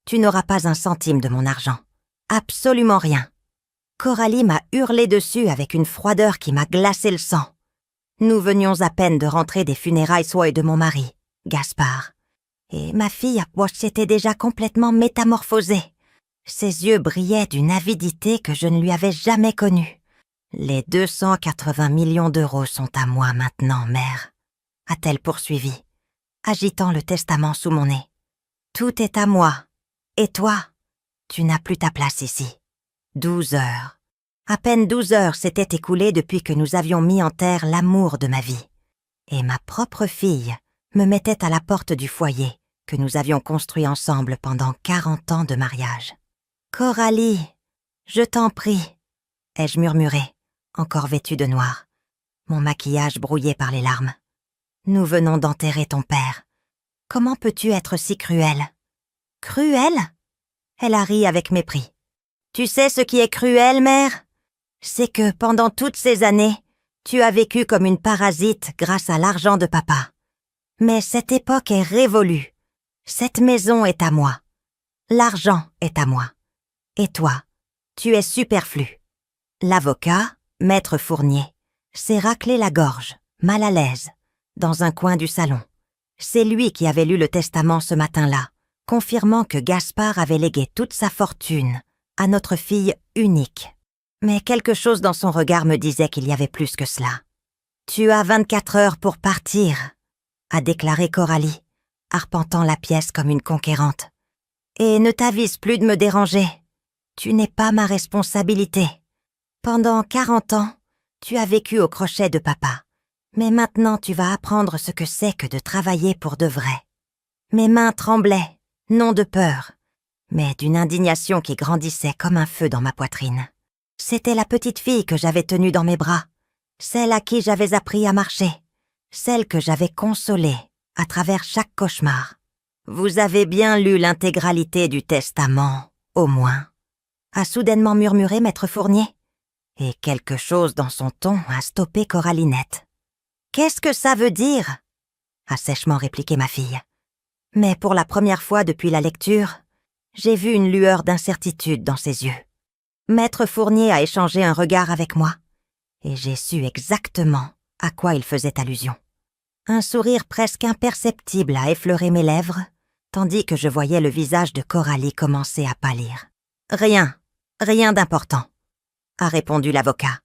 Tu n'auras pas un centime de mon argent. Absolument rien. » Coralie m'a hurlé dessus avec une froideur qui m'a glacé le sang. Nous venions à peine de rentrer des funérailles soit de mon mari, Gaspard. Et ma fille s'était déjà complètement métamorphosée. Ses yeux brillaient d'une avidité que je ne lui avais jamais connue. « Les 280 millions d'euros sont à moi maintenant, mère, » a-t-elle poursuivi, agitant le testament sous mon nez. « Tout est à moi. Et toi, tu n'as plus ta place ici. » 12 heures. À peine 12 heures s'étaient écoulées depuis que nous avions mis en terre l'amour de ma vie. Et ma propre fille me mettait à la porte du foyer que nous avions construit ensemble pendant 40 ans de mariage. « Coralie, je t'en prie, » ai-je murmuré, encore vêtue de noir, mon maquillage brouillé par les larmes. « Nous venons d'enterrer ton père. Comment peux-tu être si cruelle? »« Cruelle ?» Elle a ri avec mépris. « Tu sais ce qui est cruel, mère? C'est que pendant toutes ces années, tu as vécu comme une parasite grâce à l'argent de papa. Mais cette époque est révolue. Cette maison est à moi. L'argent est à moi. Et toi, tu es superflu. » L'avocat, maître Fournier, s'est raclé la gorge, mal à l'aise, dans un coin du salon. C'est lui qui avait lu le testament ce matin-là, confirmant que Gaspard avait légué toute sa fortune à notre fille unique. Mais quelque chose dans son regard me disait qu'il y avait plus que cela. « Tu as 24 heures pour partir, » a déclaré Coralie, arpentant la pièce comme une conquérante. « Et ne t'avise plus de me déranger. Tu n'es pas ma responsabilité. Pendant 40 ans, tu as vécu au crochet de papa. Mais maintenant tu vas apprendre ce que c'est que de travailler pour de vrai. » Mes mains tremblaient, non de peur, mais d'une indignation qui grandissait comme un feu dans ma poitrine. C'était la petite fille que j'avais tenue dans mes bras, celle à qui j'avais appris à marcher, celle que j'avais consolée à travers chaque cauchemar. « Vous avez bien lu l'intégralité du testament, au moins », a soudainement murmuré maître Fournier, et quelque chose dans son ton a stoppé Coralie net. « Qu'est-ce que ça veut dire ?» a sèchement répliqué ma fille. Mais pour la première fois depuis la lecture, j'ai vu une lueur d'incertitude dans ses yeux. Maître Fournier a échangé un regard avec moi, et j'ai su exactement à quoi il faisait allusion. Un sourire presque imperceptible a effleuré mes lèvres, tandis que je voyais le visage de Coralie commencer à pâlir. « Rien d'important, » a répondu l'avocat.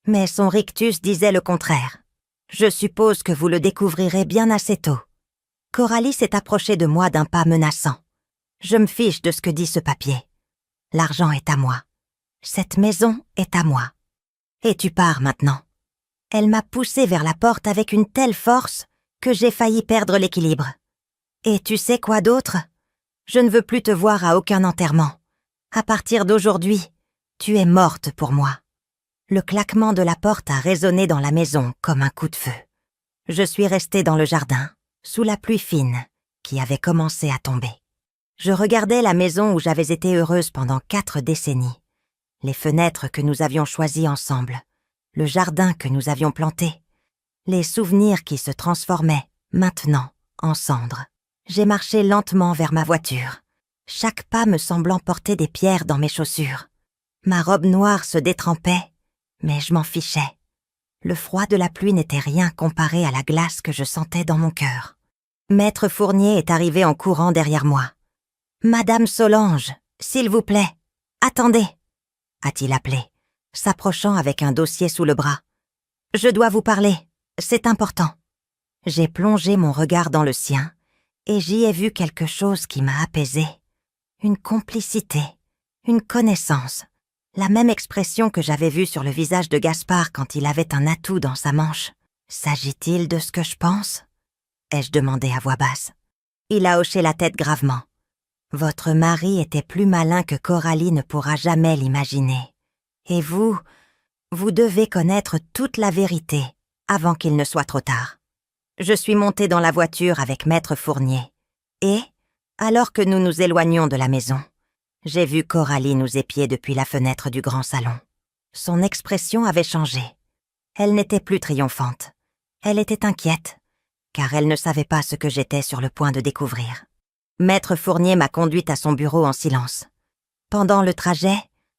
Mais son rictus disait le contraire. « Je suppose que vous le découvrirez bien assez tôt. » Coralie s'est approchée de moi d'un pas menaçant. Je me fiche de ce que dit ce papier. L'argent est à moi. Cette maison est à moi. Et tu pars maintenant. Elle m'a poussée vers la porte avec une telle force que j'ai failli perdre l'équilibre. Et tu sais quoi d'autre? Je ne veux plus te voir à aucun enterrement. À partir d'aujourd'hui, tu es morte pour moi. Le claquement de la porte a résonné dans la maison comme un coup de feu. Je suis restée dans le jardin, sous la pluie fine qui avait commencé à tomber. Je regardais la maison où j'avais été heureuse pendant 4 décennies, les fenêtres que nous avions choisies ensemble, le jardin que nous avions planté, les souvenirs qui se transformaient, maintenant, en cendres. J'ai marché lentement vers ma voiture, chaque pas me semblant porter des pierres dans mes chaussures. Ma robe noire se détrempait, mais je m'en fichais. Le froid de la pluie n'était rien comparé à la glace que je sentais dans mon cœur. Maître Fournier est arrivé en courant derrière moi. « Madame Solange, s'il vous plaît, attendez !» a-t-il appelé, s'approchant avec un dossier sous le bras. « Je dois vous parler, c'est important. » J'ai plongé mon regard dans le sien et j'y ai vu quelque chose qui m'a apaisée. Une complicité, une connaissance, la même expression que j'avais vue sur le visage de Gaspard quand il avait un atout dans sa manche. « S'agit-il de ce que je pense ?» ai-je demandé à voix basse. Il a hoché la tête gravement. « Votre mari était plus malin que Coralie ne pourra jamais l'imaginer. Et vous devez connaître toute la vérité avant qu'il ne soit trop tard. » Je suis montée dans la voiture avec maître Fournier. Et, alors que nous nous éloignions de la maison, j'ai vu Coralie nous épier depuis la fenêtre du grand salon. Son expression avait changé. Elle n'était plus triomphante. Elle était inquiète, car elle ne savait pas ce que j'étais sur le point de découvrir. Maître Fournier m'a conduite à son bureau en silence. Pendant le trajet,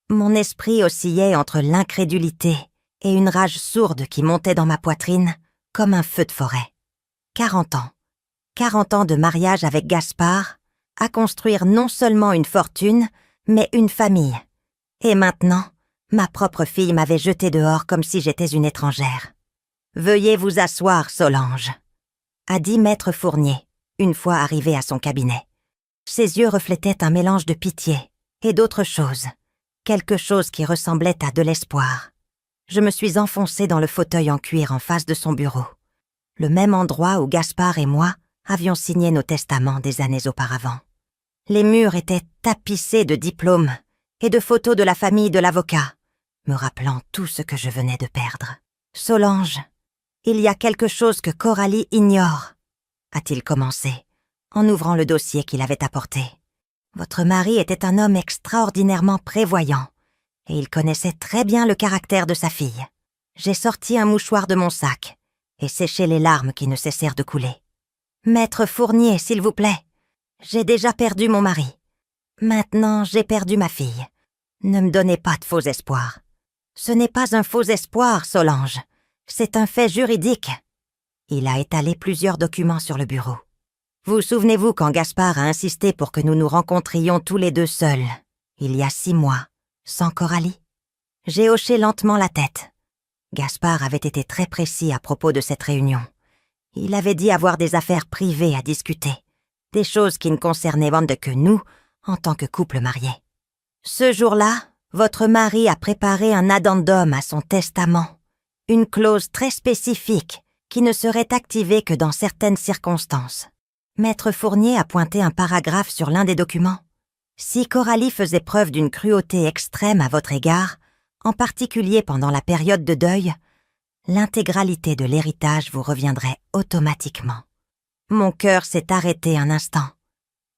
mon esprit oscillait entre l'incrédulité et une rage sourde qui montait dans ma poitrine comme un feu de forêt. 40 ans. 40 ans de mariage avec Gaspard, à construire non seulement une fortune, mais une famille. Et maintenant, ma propre fille m'avait jetée dehors comme si j'étais une étrangère. « Veuillez vous asseoir, Solange », a dit Maître Fournier, une fois arrivé à son cabinet. Ses yeux reflétaient un mélange de pitié et d'autre chose, quelque chose qui ressemblait à de l'espoir. Je me suis enfoncée dans le fauteuil en cuir en face de son bureau, le même endroit où Gaspard et moi avions signé nos testaments des années auparavant. Les murs étaient tapissés de diplômes et de photos de la famille de l'avocat, me rappelant tout ce que je venais de perdre. « Solange, il y a quelque chose que Coralie ignore, » a-t-il commencé, en ouvrant le dossier qu'il avait apporté. « Votre mari était un homme extraordinairement prévoyant, et il connaissait très bien le caractère de sa fille. J'ai sorti un mouchoir de mon sac et séché les larmes qui ne cessèrent de couler. « Maître Fournier, s'il vous plaît, j'ai déjà perdu mon mari. Maintenant, j'ai perdu ma fille. Ne me donnez pas de faux espoirs. Ce n'est pas un faux espoir, Solange. C'est un fait juridique. » Il a étalé plusieurs documents sur le bureau. « Vous souvenez-vous quand Gaspard a insisté pour que nous nous rencontrions tous les deux seuls, il y a 6 mois, sans Coralie ?» J'ai hoché lentement la tête. Gaspard avait été très précis à propos de cette réunion. Il avait dit avoir des affaires privées à discuter, des choses qui ne concernaient que nous, en tant que couple marié. Ce jour-là, votre mari a préparé un addendum à son testament, une clause très spécifique qui ne serait activée que dans certaines circonstances. Maître Fournier a pointé un paragraphe sur l'un des documents. Si Coralie faisait preuve d'une cruauté extrême à votre égard, en particulier pendant la période de deuil, l'intégralité de l'héritage vous reviendrait automatiquement. Mon cœur s'est arrêté un instant.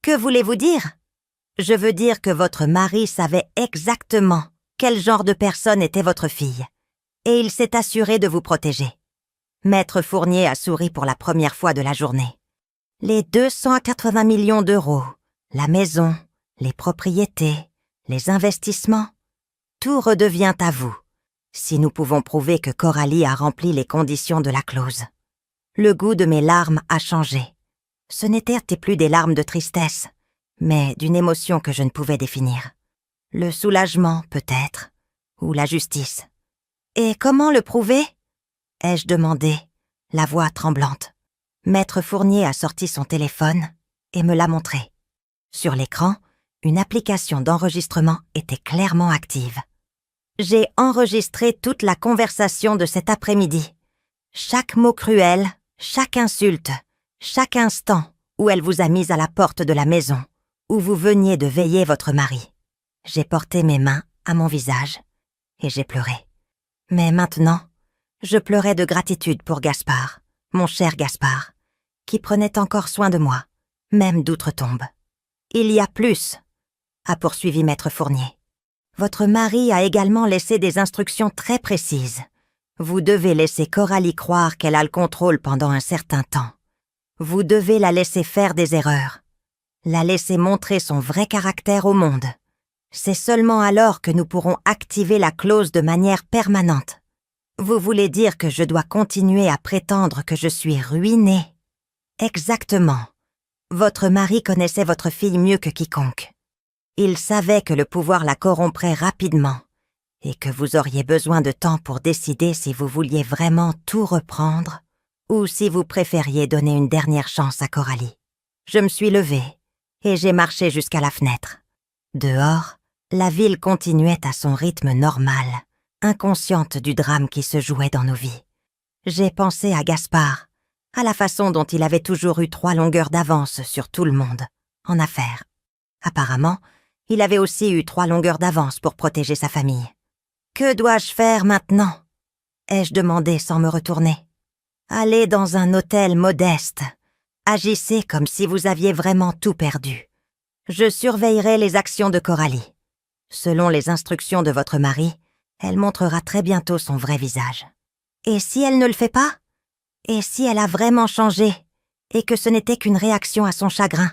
Que voulez-vous dire ? Je veux dire que votre mari savait exactement quel genre de personne était votre fille, et il s'est assuré de vous protéger. Maître Fournier a souri pour la première fois de la journée. Les 280 millions d'euros, la maison, les propriétés, les investissements, tout redevient à vous, si nous pouvons prouver que Coralie a rempli les conditions de la clause. Le goût de mes larmes a changé. Ce n'étaient plus des larmes de tristesse, mais d'une émotion que je ne pouvais définir. Le soulagement, peut-être, ou la justice. « Et comment le prouver ?» ai-je demandé, la voix tremblante. Maître Fournier a sorti son téléphone et me l'a montré. Sur l'écran, une application d'enregistrement était clairement active. J'ai enregistré toute la conversation de cet après-midi. Chaque mot cruel, chaque insulte, chaque instant où elle vous a mis à la porte de la maison, où vous veniez de veiller votre mari. J'ai porté mes mains à mon visage et j'ai pleuré. Mais maintenant, je pleurais de gratitude pour Gaspard, mon cher Gaspard, qui prenait encore soin de moi, même d'outre-tombe. « Il y a plus », a poursuivi Maître Fournier. « Votre mari a également laissé des instructions très précises. Vous devez laisser Coralie croire qu'elle a le contrôle pendant un certain temps. Vous devez la laisser faire des erreurs, la laisser montrer son vrai caractère au monde. C'est seulement alors que nous pourrons activer la clause de manière permanente. Vous voulez dire que je dois continuer à prétendre que je suis ruinée ? Exactement. Votre mari connaissait votre fille mieux que quiconque. Il savait que le pouvoir la corromprait rapidement et que vous auriez besoin de temps pour décider si vous vouliez vraiment tout reprendre ou si vous préfériez donner une dernière chance à Coralie. Je me suis levée et j'ai marché jusqu'à la fenêtre. Dehors, la ville continuait à son rythme normal, inconsciente du drame qui se jouait dans nos vies. J'ai pensé à Gaspard, à la façon dont il avait toujours eu 3 longueurs d'avance sur tout le monde, en affaires. Apparemment, il avait aussi eu 3 longueurs d'avance pour protéger sa famille. « Que dois-je faire maintenant ?» ai-je demandé sans me retourner. « Allez dans un hôtel modeste. Agissez comme si vous aviez vraiment tout perdu. Je surveillerai les actions de Coralie. Selon les instructions de votre mari, elle montrera très bientôt son vrai visage. Et si elle ne le fait pas ? Et si elle a vraiment changé, et que ce n'était qu'une réaction à son chagrin ?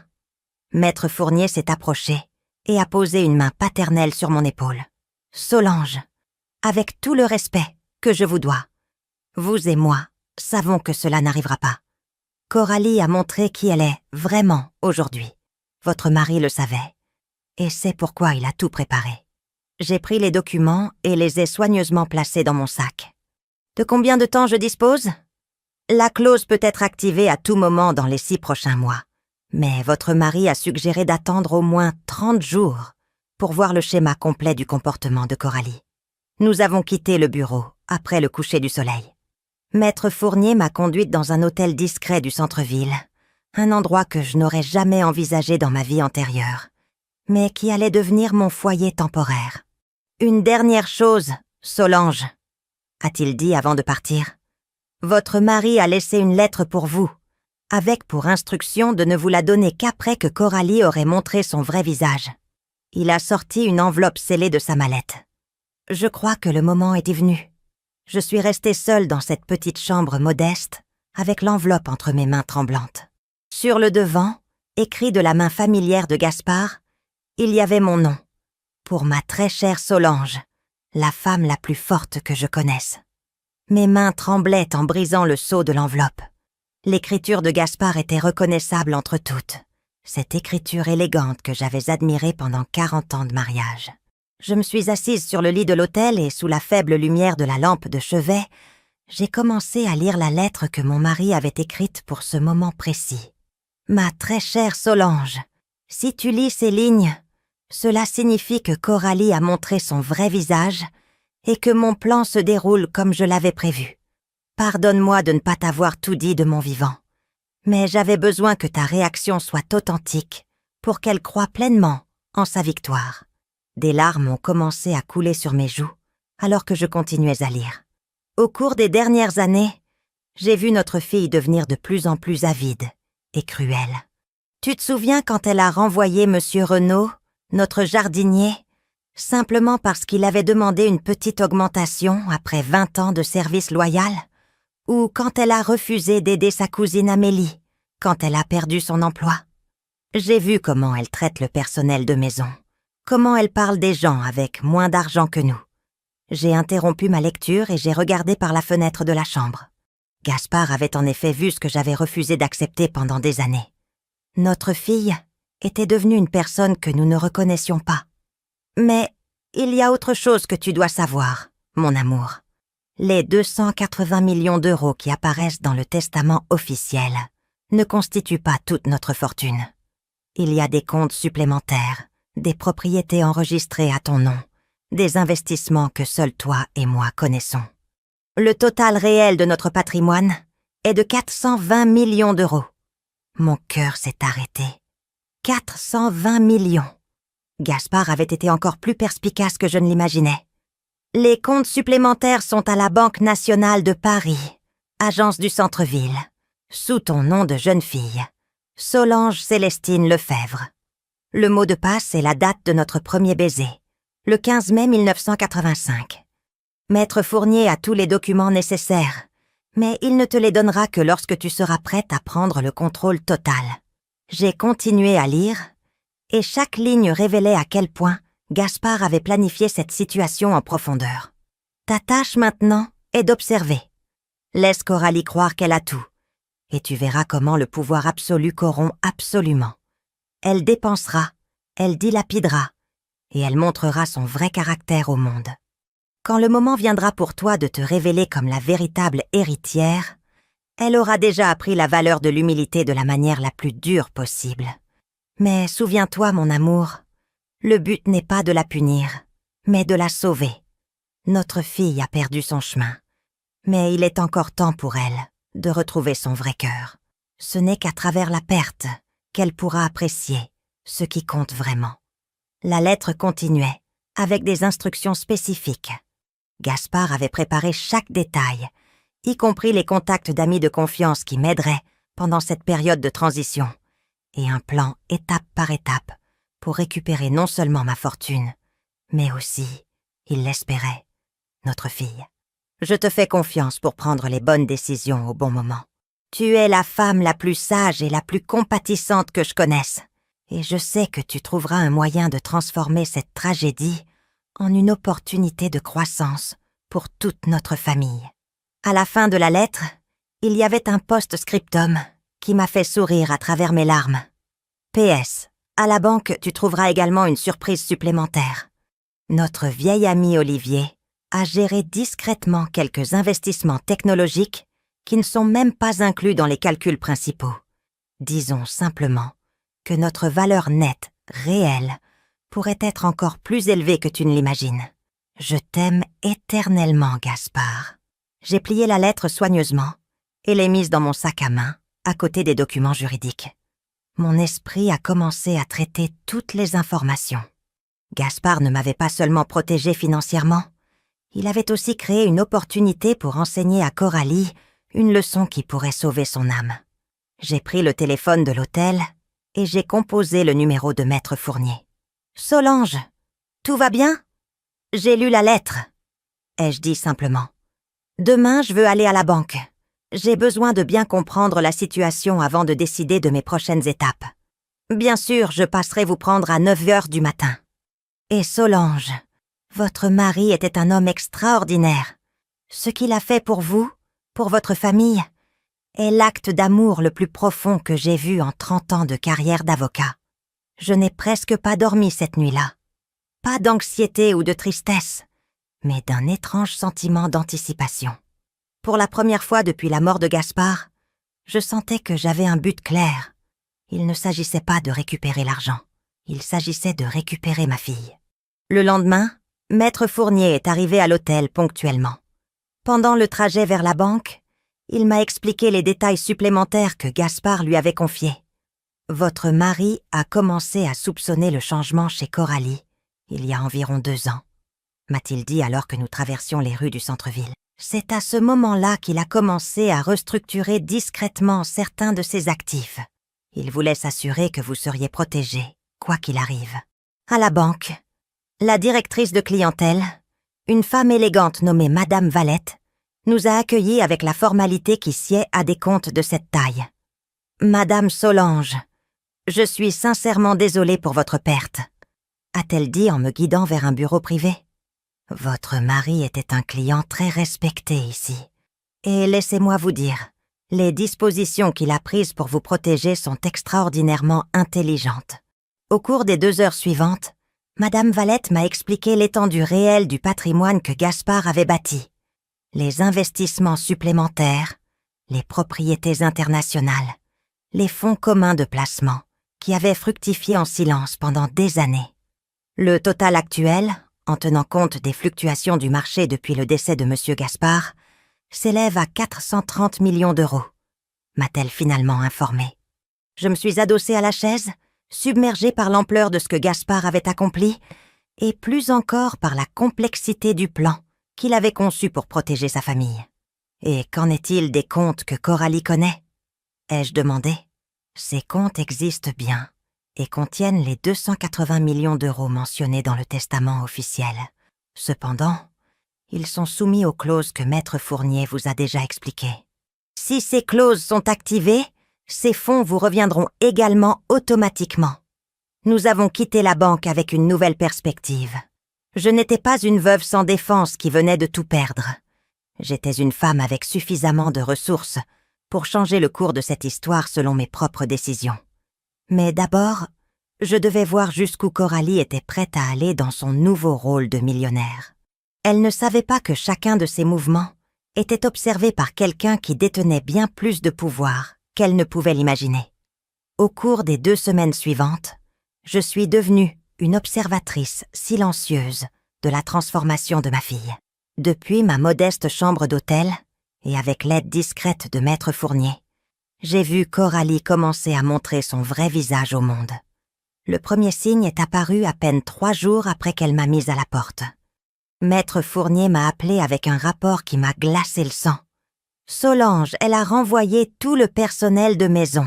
Maître Fournier s'est approché et a posé une main paternelle sur mon épaule. « Solange, avec tout le respect que je vous dois, vous et moi savons que cela n'arrivera pas. Coralie a montré qui elle est vraiment aujourd'hui. Votre mari le savait, et c'est pourquoi il a tout préparé. J'ai pris les documents et les ai soigneusement placés dans mon sac. De combien de temps je dispose ? La clause peut être activée à tout moment dans les 6 prochains mois. Mais votre mari a suggéré d'attendre au moins 30 jours pour voir le schéma complet du comportement de Coralie. Nous avons quitté le bureau après le coucher du soleil. Maître Fournier m'a conduite dans un hôtel discret du centre-ville, un endroit que je n'aurais jamais envisagé dans ma vie antérieure, mais qui allait devenir mon foyer temporaire. « Une dernière chose, Solange », a-t-il dit avant de partir. « Votre mari a laissé une lettre pour vous, avec pour instruction de ne vous la donner qu'après que Coralie aurait montré son vrai visage. Il a sorti une enveloppe scellée de sa mallette. Je crois que le moment était venu. Je suis restée seule dans cette petite chambre modeste, avec l'enveloppe entre mes mains tremblantes. Sur le devant, écrit de la main familière de Gaspard, il y avait mon nom, pour ma très chère Solange, la femme la plus forte que je connaisse. Mes mains tremblaient en brisant le sceau de l'enveloppe. L'écriture de Gaspard était reconnaissable entre toutes, cette écriture élégante que j'avais admirée pendant 40 ans de mariage. Je me suis assise sur le lit de l'hôtel et sous la faible lumière de la lampe de chevet, j'ai commencé à lire la lettre que mon mari avait écrite pour ce moment précis. Ma très chère Solange, si tu lis ces lignes, cela signifie que Coralie a montré son vrai visage et que mon plan se déroule comme je l'avais prévu. Pardonne-moi de ne pas t'avoir tout dit de mon vivant, mais j'avais besoin que ta réaction soit authentique pour qu'elle croie pleinement en sa victoire. Des larmes ont commencé à couler sur mes joues alors que je continuais à lire. Au cours des dernières années, j'ai vu notre fille devenir de plus en plus avide et cruelle. Tu te souviens quand elle a renvoyé Monsieur Renaud, notre jardinier, simplement parce qu'il avait demandé une petite augmentation après 20 ans de service loyal? Ou quand elle a refusé d'aider sa cousine Amélie, quand elle a perdu son emploi? J'ai vu comment elle traite le personnel de maison, comment elle parle des gens avec moins d'argent que nous. J'ai interrompu ma lecture et j'ai regardé par la fenêtre de la chambre. Gaspard avait en effet vu ce que j'avais refusé d'accepter pendant des années. Notre fille était devenue une personne que nous ne reconnaissions pas. Mais il y a autre chose que tu dois savoir, mon amour. Les 280 millions d'euros qui apparaissent dans le testament officiel ne constituent pas toute notre fortune. Il y a des comptes supplémentaires, des propriétés enregistrées à ton nom, des investissements que seuls toi et moi connaissons. Le total réel de notre patrimoine est de 420 millions d'euros. Mon cœur s'est arrêté. 420 millions. Gaspard avait été encore plus perspicace que je ne l'imaginais. Les comptes supplémentaires sont à la Banque nationale de Paris, agence du centre-ville, sous ton nom de jeune fille, Solange Célestine Lefebvre. Le mot de passe est la date de notre premier baiser, le 15 mai 1985. Maître Fournier a tous les documents nécessaires, mais il ne te les donnera que lorsque tu seras prête à prendre le contrôle total. J'ai continué à lire, et chaque ligne révélait à quel point Gaspard avait planifié cette situation en profondeur. Ta tâche maintenant est d'observer. Laisse Coralie croire qu'elle a tout, et tu verras comment le pouvoir absolu corrompt absolument. Elle dépensera, elle dilapidera, et elle montrera son vrai caractère au monde. Quand le moment viendra pour toi de te révéler comme la véritable héritière, elle aura déjà appris la valeur de l'humilité de la manière la plus dure possible. Mais souviens-toi, mon amour, le but n'est pas de la punir, mais de la sauver. Notre fille a perdu son chemin, mais il est encore temps pour elle de retrouver son vrai cœur. Ce n'est qu'à travers la perte qu'elle pourra apprécier ce qui compte vraiment. La lettre continuait, avec des instructions spécifiques. Gaspard avait préparé chaque détail, y compris les contacts d'amis de confiance qui m'aideraient pendant cette période de transition, et un plan étape par étape pour récupérer non seulement ma fortune, mais aussi, il l'espérait, notre fille. Je te fais confiance pour prendre les bonnes décisions au bon moment. Tu es la femme la plus sage et la plus compatissante que je connaisse, et je sais que tu trouveras un moyen de transformer cette tragédie en une opportunité de croissance pour toute notre famille. » À la fin de la lettre, il y avait un post-scriptum qui m'a fait sourire à travers mes larmes. PS. À la banque, tu trouveras également une surprise supplémentaire. Notre vieil ami Olivier a géré discrètement quelques investissements technologiques qui ne sont même pas inclus dans les calculs principaux. Disons simplement que notre valeur nette, réelle, pourrait être encore plus élevée que tu ne l'imagines. Je t'aime éternellement, Gaspard. J'ai plié la lettre soigneusement et l'ai mise dans mon sac à main, à côté des documents juridiques. Mon esprit a commencé à traiter toutes les informations. Gaspard ne m'avait pas seulement protégé financièrement, il avait aussi créé une opportunité pour enseigner à Coralie une leçon qui pourrait sauver son âme. J'ai pris le téléphone de l'hôtel et j'ai composé le numéro de Maître Fournier. « Solange, tout va bien ? J'ai lu la lettre, » ai-je dit simplement. « Demain, je veux aller à la banque. J'ai besoin de bien comprendre la situation avant de décider de mes prochaines étapes. Bien sûr, je passerai vous prendre à 9h du matin. Et Solange, votre mari était un homme extraordinaire. Ce qu'il a fait pour vous, pour votre famille, est l'acte d'amour le plus profond que j'ai vu en 30 ans de carrière d'avocat. Je n'ai presque pas dormi cette nuit-là. Pas d'anxiété ou de tristesse, mais d'un étrange sentiment d'anticipation. Pour la première fois depuis la mort de Gaspard, je sentais que j'avais un but clair. Il ne s'agissait pas de récupérer l'argent, il s'agissait de récupérer ma fille. Le lendemain, Maître Fournier est arrivé à l'hôtel ponctuellement. Pendant le trajet vers la banque, il m'a expliqué les détails supplémentaires que Gaspard lui avait confiés. Votre mari a commencé à soupçonner le changement chez Coralie il y a environ 2 ans, m'a-t-il dit alors que nous traversions les rues du centre-ville. C'est à ce moment-là qu'il a commencé à restructurer discrètement certains de ses actifs. Il voulait s'assurer que vous seriez protégés, quoi qu'il arrive. À la banque, la directrice de clientèle, une femme élégante nommée Madame Valette, nous a accueillis avec la formalité qui sied à des comptes de cette taille. « Madame Solange, je suis sincèrement désolée pour votre perte, » a-t-elle dit en me guidant vers un bureau privé. Votre mari était un client très respecté ici. Et laissez-moi vous dire, les dispositions qu'il a prises pour vous protéger sont extraordinairement intelligentes. Au cours des 2 heures suivantes, Madame Valette m'a expliqué l'étendue réelle du patrimoine que Gaspard avait bâti, les investissements supplémentaires, les propriétés internationales, les fonds communs de placement qui avaient fructifié en silence pendant des années. Le total actuel, en tenant compte des fluctuations du marché depuis le décès de M. Gaspard, s'élève à 430 millions d'euros, m'a-t-elle finalement informé. Je me suis adossée à la chaise, submergée par l'ampleur de ce que Gaspard avait accompli, et plus encore par la complexité du plan qu'il avait conçu pour protéger sa famille. Et qu'en est-il des comptes que Coralie connaît ? Ai-je demandé. Ces comptes existent bien et contiennent les 280 millions d'euros mentionnés dans le testament officiel. Cependant, ils sont soumis aux clauses que Maître Fournier vous a déjà expliquées. Si ces clauses sont activées, ces fonds vous reviendront également automatiquement. Nous avons quitté la banque avec une nouvelle perspective. Je n'étais pas une veuve sans défense qui venait de tout perdre. J'étais une femme avec suffisamment de ressources pour changer le cours de cette histoire selon mes propres décisions. Mais d'abord, je devais voir jusqu'où Coralie était prête à aller dans son nouveau rôle de millionnaire. Elle ne savait pas que chacun de ses mouvements était observé par quelqu'un qui détenait bien plus de pouvoir qu'elle ne pouvait l'imaginer. Au cours des 2 semaines suivantes, je suis devenue une observatrice silencieuse de la transformation de ma fille. Depuis ma modeste chambre d'hôtel, et avec l'aide discrète de Maître Fournier, j'ai vu Coralie commencer à montrer son vrai visage au monde. Le premier signe est apparu à peine 3 jours après qu'elle m'a mise à la porte. Maître Fournier m'a appelé avec un rapport qui m'a glacé le sang. « Solange, elle a renvoyé tout le personnel de maison »,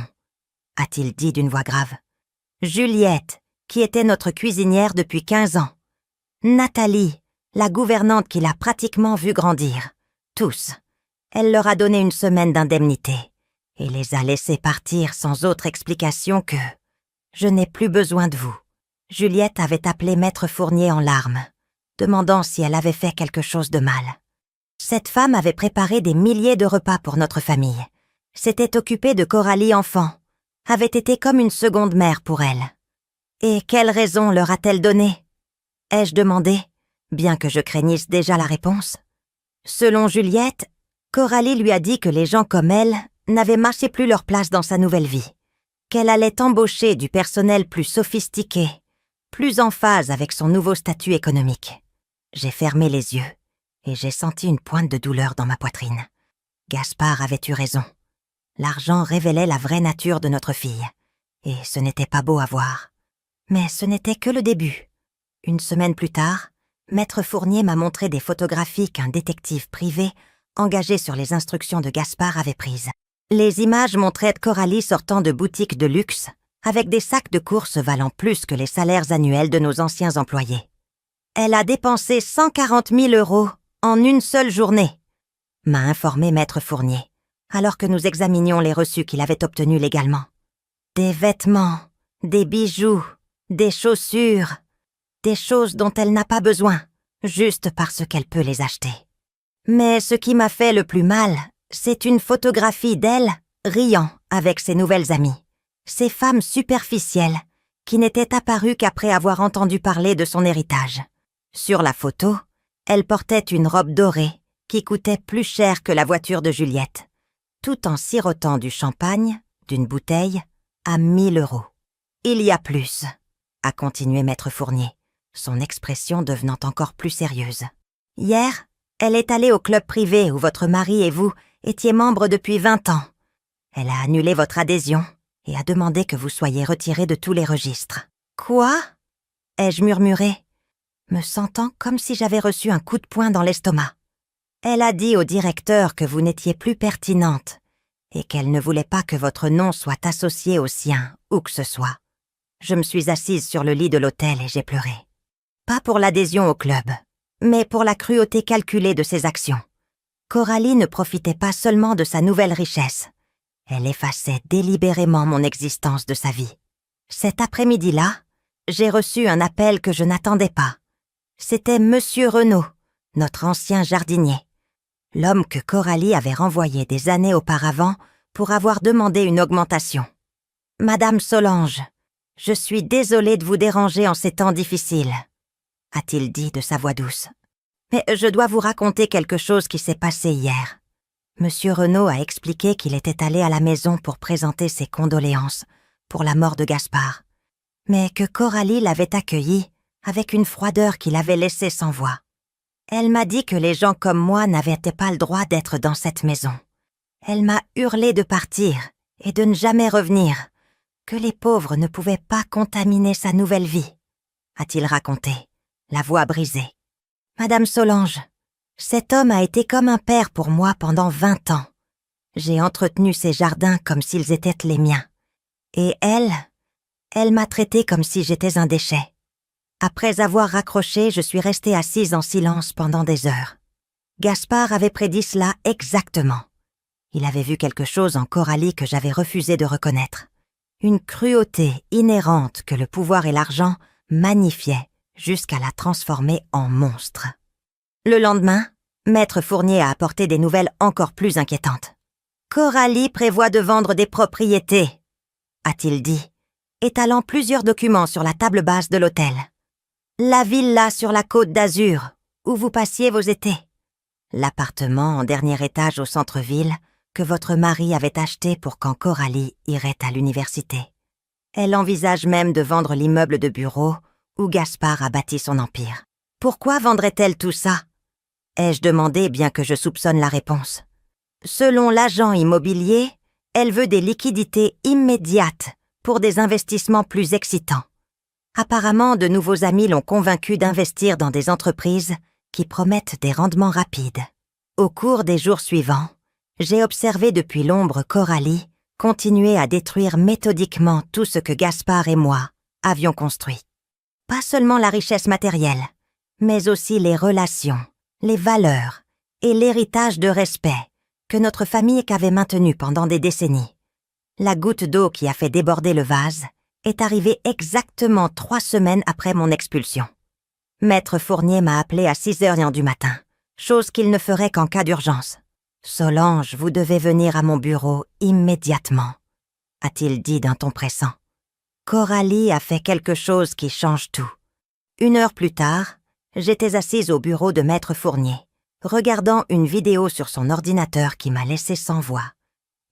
a-t-il dit d'une voix grave. « Juliette, qui était notre cuisinière depuis 15 ans. Nathalie, la gouvernante qui l'a pratiquement vue grandir. Tous. Elle leur a donné 1 semaine d'indemnité et les a laissés partir sans autre explication que Je n'ai plus besoin de vous. » Juliette avait appelé Maître Fournier en larmes, demandant si elle avait fait quelque chose de mal. Cette femme avait préparé des milliers de repas pour notre famille, s'était occupée de Coralie enfant, avait été comme une seconde mère pour elle. Et quelle raison leur a-t-elle donnée? Ai-je demandé, bien que je craignisse déjà la réponse. Selon Juliette, Coralie lui a dit que les gens comme elle n'avaient marché plus leur place dans sa nouvelle vie, qu'elle allait embaucher du personnel plus sophistiqué, plus en phase avec son nouveau statut économique. J'ai fermé les yeux et j'ai senti une pointe de douleur dans ma poitrine. Gaspard avait eu raison. L'argent révélait la vraie nature de notre fille, et ce n'était pas beau à voir. Mais ce n'était que le début. Une semaine plus tard, Maître Fournier m'a montré des photographies qu'un détective privé, engagé sur les instructions de Gaspard, avait prises. Les images montraient Coralie sortant de boutiques de luxe, avec des sacs de courses valant plus que les salaires annuels de nos anciens employés. Elle a dépensé 140 000 € en une seule journée, m'a informé Maître Fournier, alors que nous examinions les reçus qu'il avait obtenus légalement. Des vêtements, des bijoux, des chaussures, des choses dont elle n'a pas besoin, juste parce qu'elle peut les acheter. Mais ce qui m'a fait le plus mal, c'est une photographie d'elle riant avec ses nouvelles amies, ces femmes superficielles qui n'étaient apparues qu'après avoir entendu parler de son héritage. Sur la photo, elle portait une robe dorée qui coûtait plus cher que la voiture de Juliette, tout en sirotant du champagne, d'une bouteille, à 1 000 €. Il y a plus, a continué Maître Fournier, son expression devenant encore plus sérieuse. Hier, elle est allée au club privé où votre mari et vous étiez membres depuis 20 ans. Elle a annulé votre adhésion et a demandé que vous soyez retiré de tous les registres. Quoi? Ai-je murmuré, me sentant comme si j'avais reçu un coup de poing dans l'estomac. Elle a dit au directeur que vous n'étiez plus pertinente et qu'elle ne voulait pas que votre nom soit associé au sien, où que ce soit. Je me suis assise sur le lit de l'hôtel et j'ai pleuré. Pas pour l'adhésion au club, mais pour la cruauté calculée de ses actions. Coralie ne profitait pas seulement de sa nouvelle richesse. Elle effaçait délibérément mon existence de sa vie. Cet après-midi-là, j'ai reçu un appel que je n'attendais pas. C'était Monsieur Renaud, notre ancien jardinier, l'homme que Coralie avait renvoyé des années auparavant pour avoir demandé une augmentation. « Madame Solange, je suis désolé de vous déranger en ces temps difficiles, » a-t-il dit de sa voix douce. « Mais je dois vous raconter quelque chose qui s'est passé hier. » Monsieur Renaud a expliqué qu'il était allé à la maison pour présenter ses condoléances pour la mort de Gaspard, mais que Coralie l'avait accueilli avec une froideur qui l'avait laissé sans voix. Elle m'a dit que les gens comme moi n'avaient pas le droit d'être dans cette maison. Elle m'a hurlé de partir et de ne jamais revenir, que les pauvres ne pouvaient pas contaminer sa nouvelle vie, a-t-il raconté, la voix brisée. Madame Solange, cet homme a été comme un père pour moi pendant 20 ans. J'ai entretenu ses jardins comme s'ils étaient les miens. Et elle m'a traité comme si j'étais un déchet. Après avoir raccroché, je suis restée assise en silence pendant des heures. Gaspard avait prédit cela exactement. Il avait vu quelque chose en Coralie que j'avais refusé de reconnaître. Une cruauté inhérente que le pouvoir et l'argent magnifiaient jusqu'à la transformer en monstre. Le lendemain, Maître Fournier a apporté des nouvelles encore plus inquiétantes. « Coralie prévoit de vendre des propriétés », a-t-il dit, étalant plusieurs documents sur la table basse de l'hôtel. « La villa sur la Côte d'Azur, où vous passiez vos étés. L'appartement en dernier étage au centre-ville que votre mari avait acheté pour quand Coralie irait à l'université. Elle envisage même de vendre l'immeuble de bureau où Gaspard a bâti son empire. Pourquoi vendrait-elle tout ça ? Ai-je demandé, bien que je soupçonne la réponse. Selon l'agent immobilier, elle veut des liquidités immédiates pour des investissements plus excitants. Apparemment, de nouveaux amis l'ont convaincue d'investir dans des entreprises qui promettent des rendements rapides. Au cours des jours suivants, j'ai observé depuis l'ombre Coralie continuer à détruire méthodiquement tout ce que Gaspard et moi avions construit. Pas seulement la richesse matérielle, mais aussi les relations, les valeurs et l'héritage de respect que notre famille avait maintenu pendant des décennies. La goutte d'eau qui a fait déborder le vase est arrivé exactement 3 semaines après mon expulsion. Maître Fournier m'a appelé à 6h du matin, chose qu'il ne ferait qu'en cas d'urgence. « Solange, vous devez venir à mon bureau immédiatement », a-t-il dit d'un ton pressant. Coralie a fait quelque chose qui change tout. 1 heure plus tard, j'étais assise au bureau de Maître Fournier, regardant une vidéo sur son ordinateur qui m'a laissé sans voix.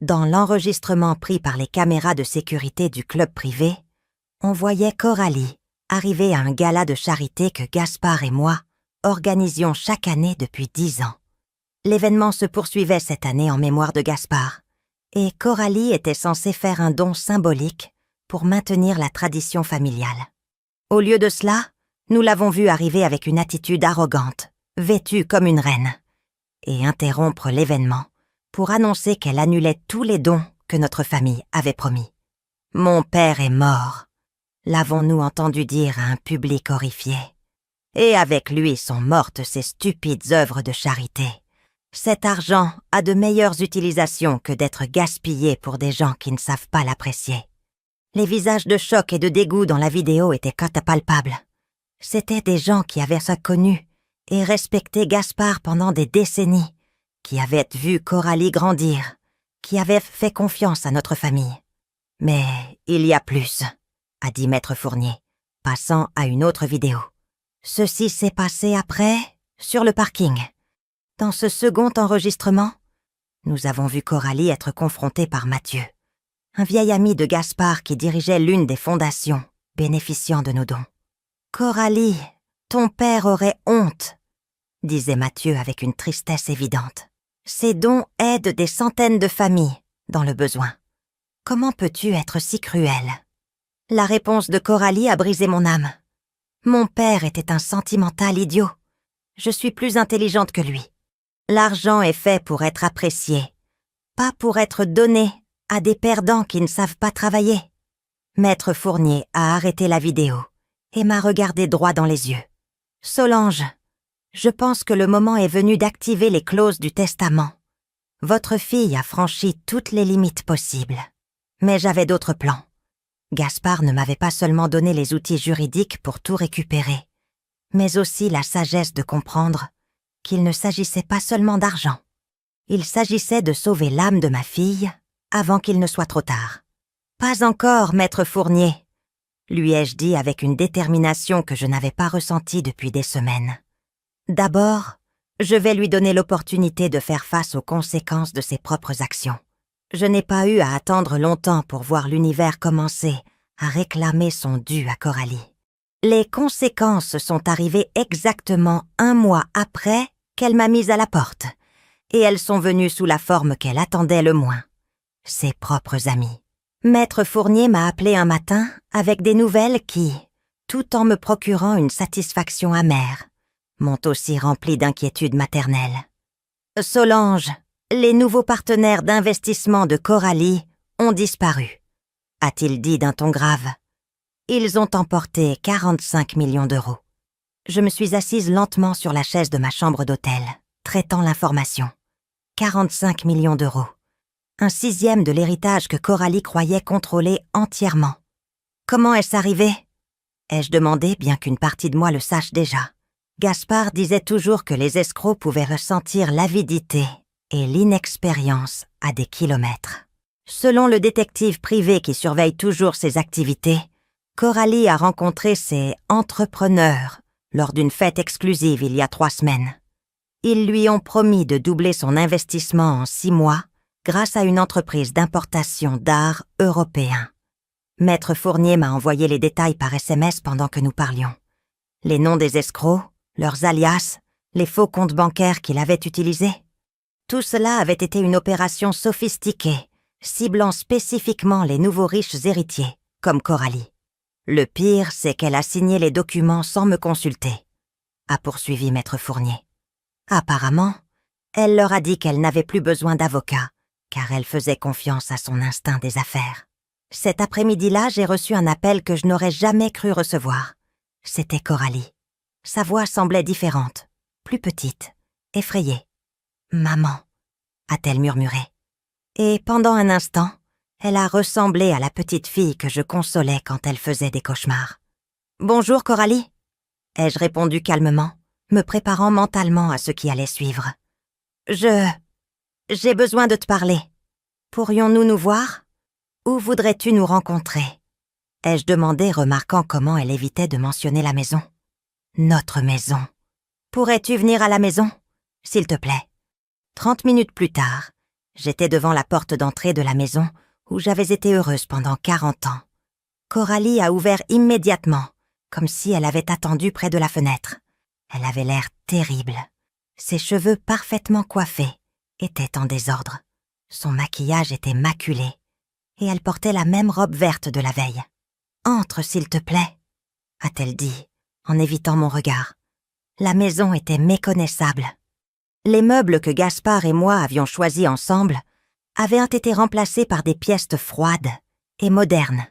Dans l'enregistrement pris par les caméras de sécurité du club privé, on voyait Coralie arriver à un gala de charité que Gaspard et moi organisions chaque année depuis 10 ans. L'événement se poursuivait cette année en mémoire de Gaspard, et Coralie était censée faire un don symbolique pour maintenir la tradition familiale. Au lieu de cela, nous l'avons vue arriver avec une attitude arrogante, vêtue comme une reine, et interrompre l'événement pour annoncer qu'elle annulait tous les dons que notre famille avait promis. « Mon père est mort », l'avons-nous entendu dire à un public horrifié. Et avec lui sont mortes ces stupides œuvres de charité. Cet argent a de meilleures utilisations que d'être gaspillé pour des gens qui ne savent pas l'apprécier. Les visages de choc et de dégoût dans la vidéo étaient palpables. C'étaient des gens qui avaient connu et respecté Gaspard pendant des décennies, qui avaient vu Coralie grandir, qui avaient fait confiance à notre famille. Mais il y a plus, a dit Maître Fournier, passant à une autre vidéo. Ceci s'est passé après, sur le parking. Dans ce second enregistrement, nous avons vu Coralie être confrontée par Mathieu, un vieil ami de Gaspard qui dirigeait l'une des fondations bénéficiant de nos dons. « Coralie, ton père aurait honte », disait Mathieu avec une tristesse évidente. « Ces dons aident des centaines de familles dans le besoin. Comment peux-tu être si cruel ?» La réponse de Coralie a brisé mon âme. Mon père était un sentimental idiot. Je suis plus intelligente que lui. L'argent est fait pour être apprécié, pas pour être donné à des perdants qui ne savent pas travailler. Maître Fournier a arrêté la vidéo et m'a regardé droit dans les yeux. « Solange, je pense que le moment est venu d'activer les clauses du testament. Votre fille a franchi toutes les limites possibles. Mais j'avais d'autres plans. Gaspard ne m'avait pas seulement donné les outils juridiques pour tout récupérer, mais aussi la sagesse de comprendre qu'il ne s'agissait pas seulement d'argent. Il s'agissait de sauver l'âme de ma fille avant qu'il ne soit trop tard. « Pas encore, Maître Fournier », lui ai-je dit avec une détermination que je n'avais pas ressentie depuis des semaines. « D'abord, je vais lui donner l'opportunité de faire face aux conséquences de ses propres actions. Je n'ai pas eu à attendre longtemps pour voir l'univers commencer à réclamer son dû à Coralie. Les conséquences sont arrivées exactement 1 mois après qu'elle m'a mise à la porte, et elles sont venues sous la forme qu'elle attendait le moins. Ses propres amis. Maître Fournier m'a appelé un matin avec des nouvelles qui, tout en me procurant une satisfaction amère, m'ont aussi rempli d'inquiétude maternelle. « Solange, les nouveaux partenaires d'investissement de Coralie ont disparu », a-t-il dit d'un ton grave. Ils ont emporté 45 millions d'euros. Je me suis assise lentement sur la chaise de ma chambre d'hôtel, traitant l'information. 45 millions d'euros. Un 6e de l'héritage que Coralie croyait contrôler entièrement. Comment est-ce arrivé ? Ai-je demandé, bien qu'une partie de moi le sache déjà. Gaspard disait toujours que les escrocs pouvaient ressentir l'avidité et l'inexpérience à des kilomètres. Selon le détective privé qui surveille toujours ses activités, Coralie a rencontré ses entrepreneurs lors d'une fête exclusive il y a 3 semaines. Ils lui ont promis de doubler son investissement en 6 mois grâce à une entreprise d'importation d'art européen. Maître Fournier m'a envoyé les détails par SMS pendant que nous parlions. Les noms des escrocs, leurs alias, les faux comptes bancaires qu'il avait utilisés. Tout cela avait été une opération sophistiquée, ciblant spécifiquement les nouveaux riches héritiers, comme Coralie. Le pire, c'est qu'elle a signé les documents sans me consulter, a poursuivi Maître Fournier. Apparemment, elle leur a dit qu'elle n'avait plus besoin d'avocat, car elle faisait confiance à son instinct des affaires. Cet après-midi-là, j'ai reçu un appel que je n'aurais jamais cru recevoir. C'était Coralie. Sa voix semblait différente, plus petite, effrayée. « Maman », a-t-elle murmuré. Et pendant un instant, Elle a ressemblé à la petite fille que je consolais quand elle faisait des cauchemars. « Bonjour, Coralie !» ai-je répondu calmement, me préparant mentalement à ce qui allait suivre. « J'ai besoin de te parler. Pourrions-nous nous voir? Où voudrais-tu nous rencontrer ?» ai-je demandé, remarquant comment elle évitait de mentionner la maison. « Notre maison. Pourrais-tu venir à la maison, s'il te plaît ?» 30 minutes plus tard, j'étais devant la porte d'entrée de la maison où j'avais été heureuse pendant 40 ans. Coralie a ouvert immédiatement, comme si elle avait attendu près de la fenêtre. Elle avait l'air terrible. Ses cheveux parfaitement coiffés étaient en désordre. Son maquillage était maculé, et elle portait la même robe verte de la veille. « Entre, s'il te plaît », a-t-elle dit, en évitant mon regard. La maison était méconnaissable. Les meubles que Gaspard et moi avions choisis ensemble avaient été remplacés par des pièces froides et modernes.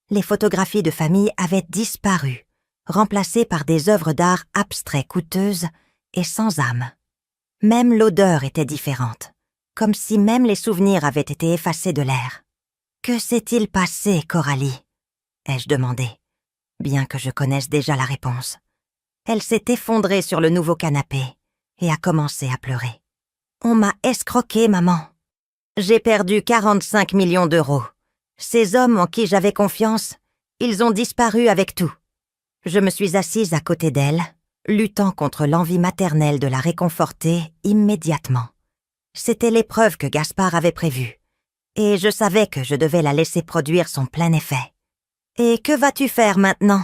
Les photographies de famille avaient disparu, remplacées par des œuvres d'art abstraits coûteuses et sans âme. Même l'odeur était différente, comme si même les souvenirs avaient été effacés de l'air. « Que s'est-il passé, Coralie ?» ai-je demandé, bien que je connaisse déjà la réponse. Elle s'est effondrée sur le nouveau canapé et a commencé à pleurer. « On m'a escroquée, maman. J'ai perdu 45 millions d'euros. Ces hommes en qui j'avais confiance, ils ont disparu avec tout. » Je me suis assise à côté d'elle, luttant contre l'envie maternelle de la réconforter immédiatement. C'était l'épreuve que Gaspard avait prévue, et je savais que je devais la laisser produire son plein effet. « Et que vas-tu faire maintenant ?»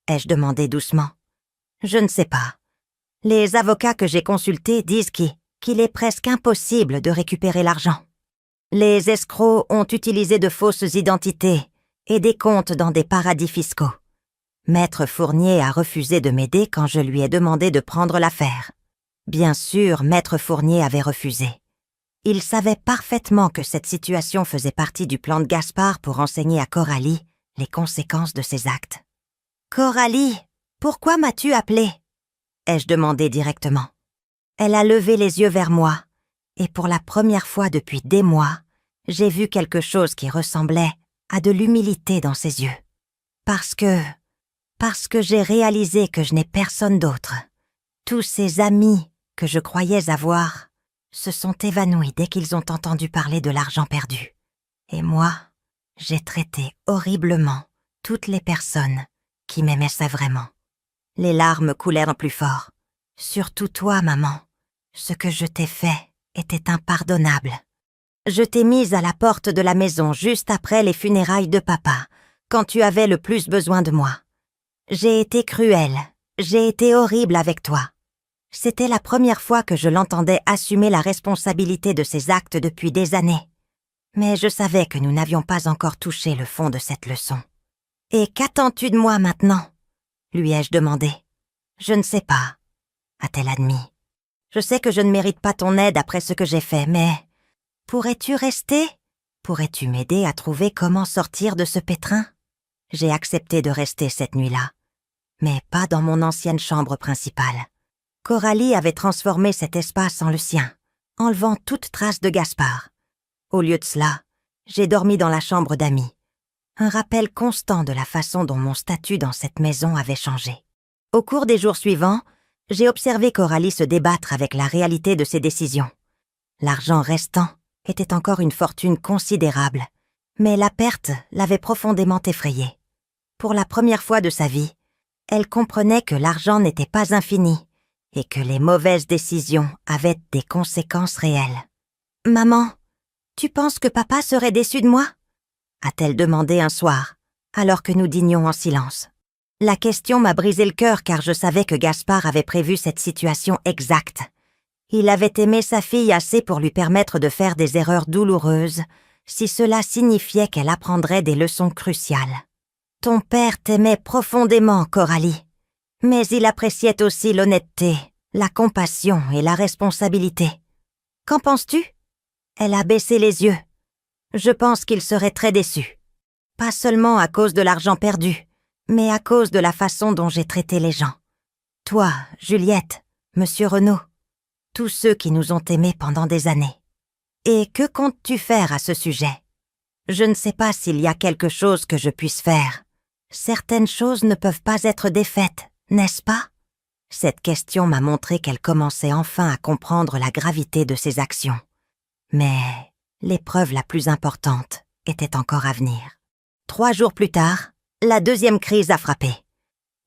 ai-je demandé doucement. « Je ne sais pas. Les avocats que j'ai consultés disent qu'il est presque impossible de récupérer l'argent. Les escrocs ont utilisé de fausses identités et des comptes dans des paradis fiscaux. Maître Fournier a refusé de m'aider quand je lui ai demandé de prendre l'affaire. Bien sûr, Maître Fournier avait refusé. Il savait parfaitement que cette situation faisait partie du plan de Gaspard pour enseigner à Coralie les conséquences de ses actes. « Coralie, pourquoi m'as-tu appelée ?» ai-je demandé directement. Elle a levé les yeux vers moi, et pour la première fois depuis des mois, j'ai vu quelque chose qui ressemblait à de l'humilité dans ses yeux. Parce que j'ai réalisé que je n'ai personne d'autre. Tous ces amis que je croyais avoir se sont évanouis dès qu'ils ont entendu parler de l'argent perdu. Et moi, j'ai traité horriblement toutes les personnes qui m'aimaient vraiment. Les larmes coulèrent plus fort. Surtout toi, maman. Ce que je t'ai fait était impardonnable. Je t'ai mise à la porte de la maison juste après les funérailles de papa, quand tu avais le plus besoin de moi. J'ai été cruelle, j'ai été horrible avec toi. C'était la première fois que je l'entendais assumer la responsabilité de ses actes depuis des années. Mais je savais que nous n'avions pas encore touché le fond de cette leçon. « Et qu'attends-tu de moi maintenant ?» lui ai-je demandé. « Je ne sais pas, » a-t-elle admis. « Je sais que je ne mérite pas ton aide après ce que j'ai fait, mais pourrais-tu rester? Pourrais-tu m'aider à trouver comment sortir de ce pétrin ?» J'ai accepté de rester cette nuit-là, mais pas dans mon ancienne chambre principale. Coralie avait transformé cet espace en le sien, enlevant toute trace de Gaspard. Au lieu de cela, j'ai dormi dans la chambre d'amis. Un rappel constant de la façon dont mon statut dans cette maison avait changé. Au cours des jours suivants, j'ai observé Coralie se débattre avec la réalité de ses décisions. L'argent restant était encore une fortune considérable, mais la perte l'avait profondément effrayée. Pour la première fois de sa vie, elle comprenait que l'argent n'était pas infini et que les mauvaises décisions avaient des conséquences réelles. « Maman, tu penses que papa serait déçu de moi ?» a-t-elle demandé un soir, alors que nous dînions en silence. La question m'a brisé le cœur car je savais que Gaspard avait prévu cette situation exacte. Il avait aimé sa fille assez pour lui permettre de faire des erreurs douloureuses, si cela signifiait qu'elle apprendrait des leçons cruciales. « Ton père t'aimait profondément, Coralie, mais il appréciait aussi l'honnêteté, la compassion et la responsabilité. Qu'en penses-tu » Elle a baissé les yeux. Je pense qu'il serait très déçu. Pas seulement à cause de l'argent perdu, mais à cause de la façon dont j'ai traité les gens. Toi, Juliette, Monsieur Renaud, tous ceux qui nous ont aimés pendant des années. Et que comptes-tu faire à ce sujet ? Je ne sais pas s'il y a quelque chose que je puisse faire. Certaines choses ne peuvent pas être défaites, n'est-ce pas? Cette question m'a montré qu'elle commençait enfin à comprendre la gravité de ses actions. Mais l'épreuve la plus importante était encore à venir. 3 jours plus tard, la deuxième crise a frappé.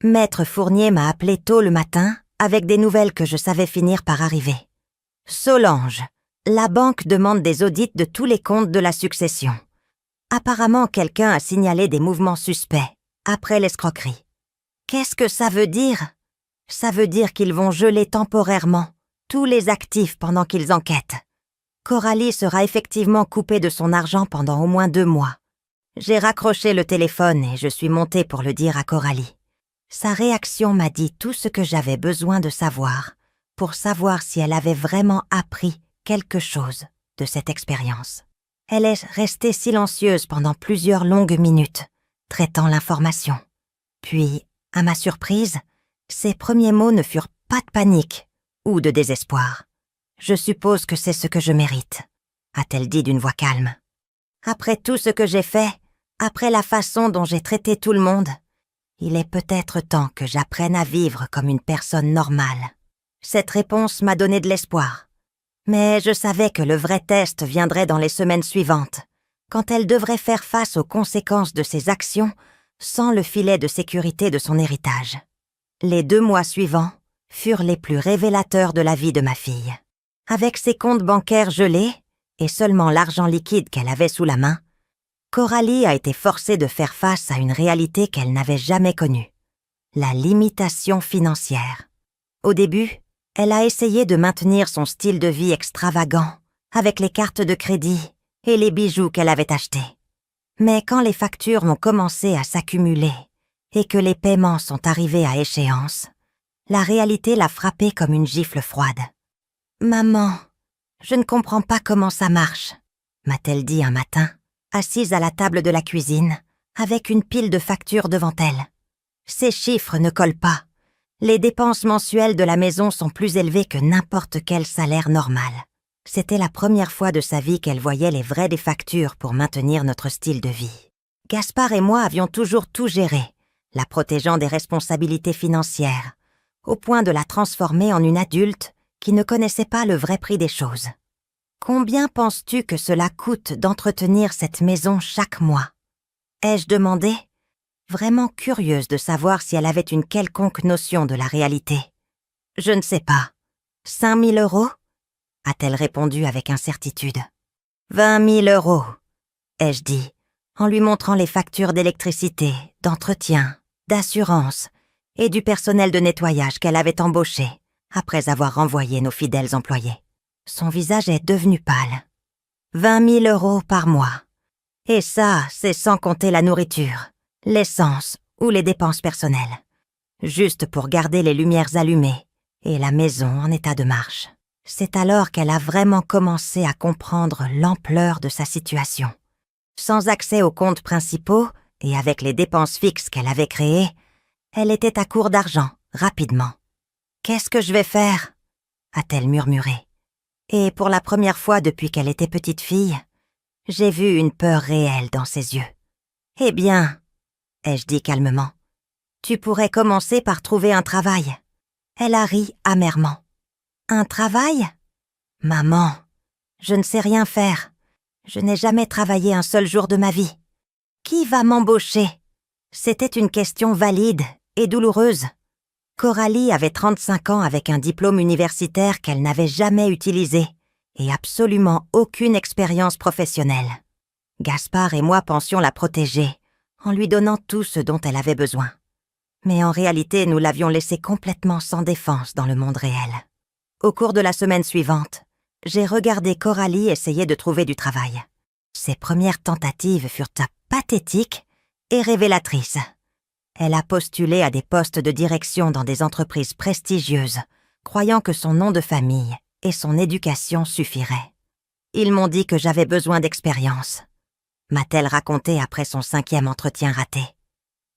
Maître Fournier m'a appelé tôt le matin avec des nouvelles que je savais finir par arriver. Solange, la banque demande des audits de tous les comptes de la succession. Apparemment, quelqu'un a signalé des mouvements suspects après l'escroquerie. Qu'est-ce que ça veut dire? Ça veut dire qu'ils vont geler temporairement tous les actifs pendant qu'ils enquêtent. Coralie sera effectivement coupée de son argent pendant au moins 2 mois. J'ai raccroché le téléphone et je suis montée pour le dire à Coralie. Sa réaction m'a dit tout ce que j'avais besoin de savoir pour savoir si elle avait vraiment appris quelque chose de cette expérience. Elle est restée silencieuse pendant plusieurs longues minutes, traitant l'information. Puis, à ma surprise, ses premiers mots ne furent pas de panique ou de désespoir. « Je suppose que c'est ce que je mérite », a-t-elle dit d'une voix calme. « Après tout ce que j'ai fait, après la façon dont j'ai traité tout le monde, il est peut-être temps que j'apprenne à vivre comme une personne normale. » Cette réponse m'a donné de l'espoir. Mais je savais que le vrai test viendrait dans les semaines suivantes, quand elle devrait faire face aux conséquences de ses actions sans le filet de sécurité de son héritage. Les 2 mois suivants furent les plus révélateurs de la vie de ma fille. Avec ses comptes bancaires gelés et seulement l'argent liquide qu'elle avait sous la main, Coralie a été forcée de faire face à une réalité qu'elle n'avait jamais connue, la limitation financière. Au début, elle a essayé de maintenir son style de vie extravagant avec les cartes de crédit et les bijoux qu'elle avait achetés. Mais quand les factures ont commencé à s'accumuler et que les paiements sont arrivés à échéance, la réalité l'a frappée comme une gifle froide. « Maman, je ne comprends pas comment ça marche », m'a-t-elle dit un matin, assise à la table de la cuisine, avec une pile de factures devant elle. « Ces chiffres ne collent pas. Les dépenses mensuelles de la maison sont plus élevées que n'importe quel salaire normal. » C'était la première fois de sa vie qu'elle voyait les vrais des factures pour maintenir notre style de vie. Gaspard et moi avions toujours tout géré, la protégeant des responsabilités financières, au point de la transformer en une adulte qui ne connaissait pas le vrai prix des choses. « Combien penses-tu que cela coûte d'entretenir cette maison chaque mois ?» ai-je demandé, vraiment curieuse de savoir si elle avait une quelconque notion de la réalité. « Je ne sais pas. 5 000 €? A-t-elle répondu avec incertitude. « 20 000 €, ai-je dit, en lui montrant les factures d'électricité, d'entretien, d'assurance et du personnel de nettoyage qu'elle avait embauché après avoir renvoyé nos fidèles employés. Son visage est devenu pâle. 20 000 € par mois. Et ça, c'est sans compter la nourriture, l'essence ou les dépenses personnelles. Juste pour garder les lumières allumées et la maison en état de marche. » C'est alors qu'elle a vraiment commencé à comprendre l'ampleur de sa situation. Sans accès aux comptes principaux et avec les dépenses fixes qu'elle avait créées, elle était à court d'argent, rapidement. « Qu'est-ce que je vais faire ?» a-t-elle murmuré. Et pour la première fois depuis qu'elle était petite fille, j'ai vu une peur réelle dans ses yeux. « Eh bien, » ai-je dit calmement, « tu pourrais commencer par trouver un travail. » Elle a ri amèrement. Un travail? Maman, je ne sais rien faire. Je n'ai jamais travaillé un seul jour de ma vie. Qui va m'embaucher? C'était une question valide et douloureuse. Coralie avait 35 ans avec un diplôme universitaire qu'elle n'avait jamais utilisé et absolument aucune expérience professionnelle. Gaspard et moi pensions la protéger en lui donnant tout ce dont elle avait besoin. Mais en réalité, nous l'avions laissée complètement sans défense dans le monde réel. Au cours de la semaine suivante, j'ai regardé Coralie essayer de trouver du travail. Ses premières tentatives furent pathétiques et révélatrices. Elle a postulé à des postes de direction dans des entreprises prestigieuses, croyant que son nom de famille et son éducation suffiraient. Ils m'ont dit que j'avais besoin d'expérience, m'a-t-elle raconté après son 5e entretien raté.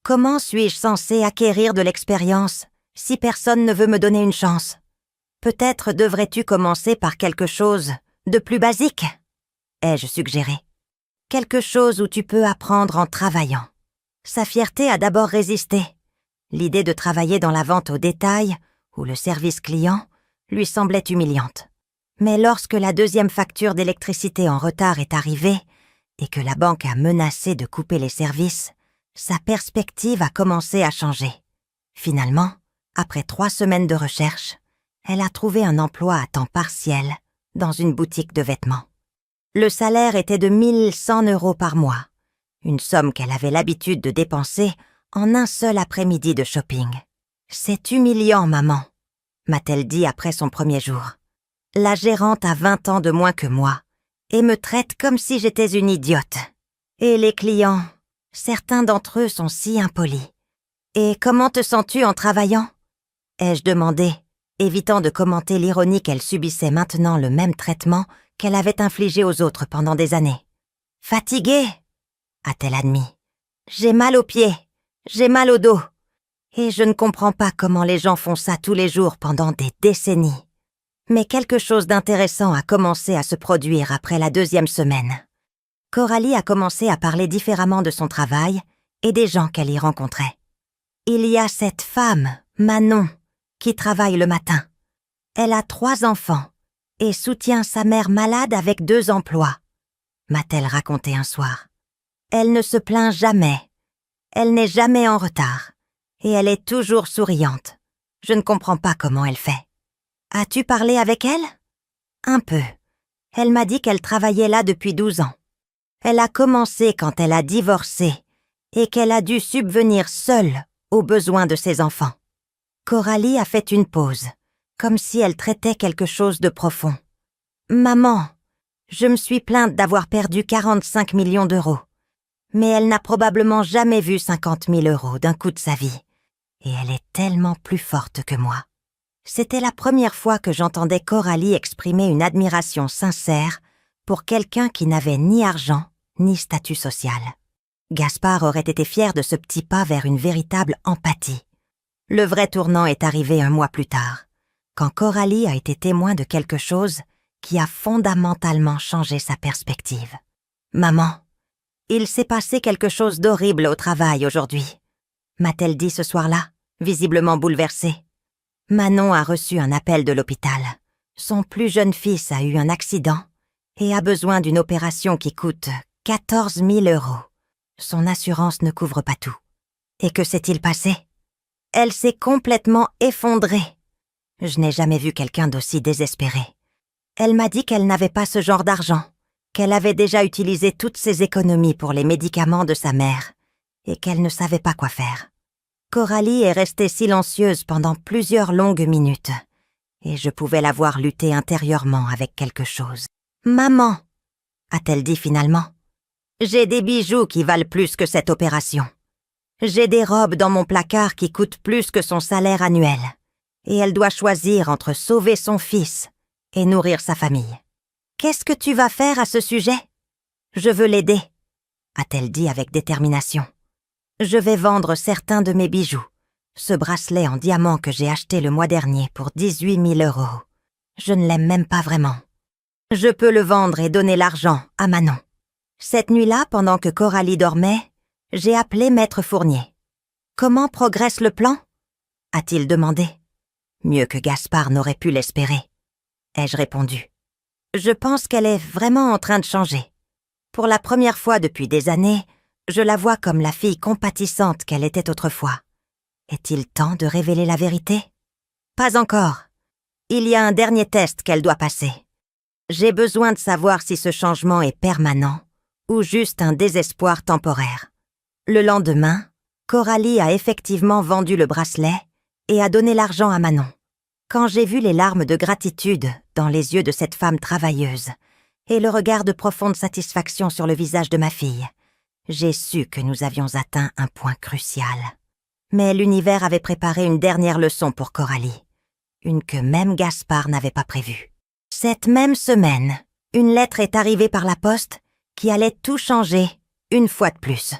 Comment suis-je censée acquérir de l'expérience si personne ne veut me donner une chance? Peut-être devrais-tu commencer par quelque chose de plus basique, ai-je suggéré. Quelque chose où tu peux apprendre en travaillant. Sa fierté a d'abord résisté. L'idée de travailler dans la vente au détail ou le service client lui semblait humiliante. Mais lorsque la deuxième facture d'électricité en retard est arrivée et que la banque a menacé de couper les services, sa perspective a commencé à changer. Finalement, après 3 semaines de recherche, elle a trouvé un emploi à temps partiel dans une boutique de vêtements. Le salaire était de 1100 € par mois, une somme qu'elle avait l'habitude de dépenser en un seul après-midi de shopping. « C'est humiliant, maman », m'a-t-elle dit après son premier jour. La gérante a 20 ans de moins que moi et me traite comme si j'étais une idiote. Et les clients, certains d'entre eux sont si impolis. « Et comment te sens-tu en travaillant ?» ai-je demandé, évitant de commenter l'ironie qu'elle subissait maintenant le même traitement qu'elle avait infligé aux autres pendant des années. « Fatiguée » a-t-elle admis. « J'ai mal aux pieds, j'ai mal au dos. Et je ne comprends pas comment les gens font ça tous les jours pendant des décennies. » Mais quelque chose d'intéressant a commencé à se produire après la 2e semaine. Coralie a commencé à parler différemment de son travail et des gens qu'elle y rencontrait. Il y a cette femme, Manon, qui travaille le matin. Elle a 3 enfants et soutient sa mère malade avec 2 emplois, m'a-t-elle raconté un soir. Elle ne se plaint jamais. Elle n'est jamais en retard. Et elle est toujours souriante. Je ne comprends pas comment elle fait. As-tu parlé avec elle? Un peu. Elle m'a dit qu'elle travaillait là depuis 12 ans. Elle a commencé quand elle a divorcé et qu'elle a dû subvenir seule aux besoins de ses enfants. Coralie a fait une pause, comme si elle traitait quelque chose de profond. Maman, je me suis plainte d'avoir perdu 45 millions d'euros. Mais elle n'a probablement jamais vu 50 000 € d'un coup de sa vie. Et elle est tellement plus forte que moi. C'était la première fois que j'entendais Coralie exprimer une admiration sincère pour quelqu'un qui n'avait ni argent ni statut social. Gaspard aurait été fier de ce petit pas vers une véritable empathie. Le vrai tournant est arrivé 1 mois plus tard, quand Coralie a été témoin de quelque chose qui a fondamentalement changé sa perspective. « Maman, il s'est passé quelque chose d'horrible au travail aujourd'hui », m'a-t-elle dit ce soir-là, visiblement bouleversée. Manon a reçu un appel de l'hôpital. Son plus jeune fils a eu un accident et a besoin d'une opération qui coûte 14 000 €. Son assurance ne couvre pas tout. Et que s'est-il passé? Elle s'est complètement effondrée. Je n'ai jamais vu quelqu'un d'aussi désespéré. Elle m'a dit qu'elle n'avait pas ce genre d'argent, qu'elle avait déjà utilisé toutes ses économies pour les médicaments de sa mère et qu'elle ne savait pas quoi faire. Coralie est restée silencieuse pendant plusieurs longues minutes et je pouvais la voir lutter intérieurement avec quelque chose. « Maman » a-t-elle dit finalement. « J'ai des bijoux qui valent plus que cette opération. J'ai des robes dans mon placard qui coûtent plus que son salaire annuel. Et elle doit choisir entre sauver son fils et nourrir sa famille. Qu'est-ce que tu vas faire à ce sujet? Je veux l'aider, a-t-elle dit avec détermination. Je vais vendre certains de mes bijoux. Ce bracelet en diamant que j'ai acheté le mois dernier pour 18 000 €. Je ne l'aime même pas vraiment. Je peux le vendre et donner l'argent à Manon. Cette nuit-là, pendant que Coralie dormait, j'ai appelé Maître Fournier. « Comment progresse le plan ?» a-t-il demandé. Mieux que Gaspard n'aurait pu l'espérer, ai-je répondu. Je pense qu'elle est vraiment en train de changer. Pour la première fois depuis des années, je la vois comme la fille compatissante qu'elle était autrefois. Est-il temps de révéler la vérité? Pas encore. Il y a un dernier test qu'elle doit passer. J'ai besoin de savoir si ce changement est permanent ou juste un désespoir temporaire. Le lendemain, Coralie a effectivement vendu le bracelet et a donné l'argent à Manon. Quand j'ai vu les larmes de gratitude dans les yeux de cette femme travailleuse et le regard de profonde satisfaction sur le visage de ma fille, j'ai su que nous avions atteint un point crucial. Mais l'univers avait préparé une dernière leçon pour Coralie, une que même Gaspard n'avait pas prévue. Cette même semaine, une lettre est arrivée par la poste qui allait tout changer une fois de plus.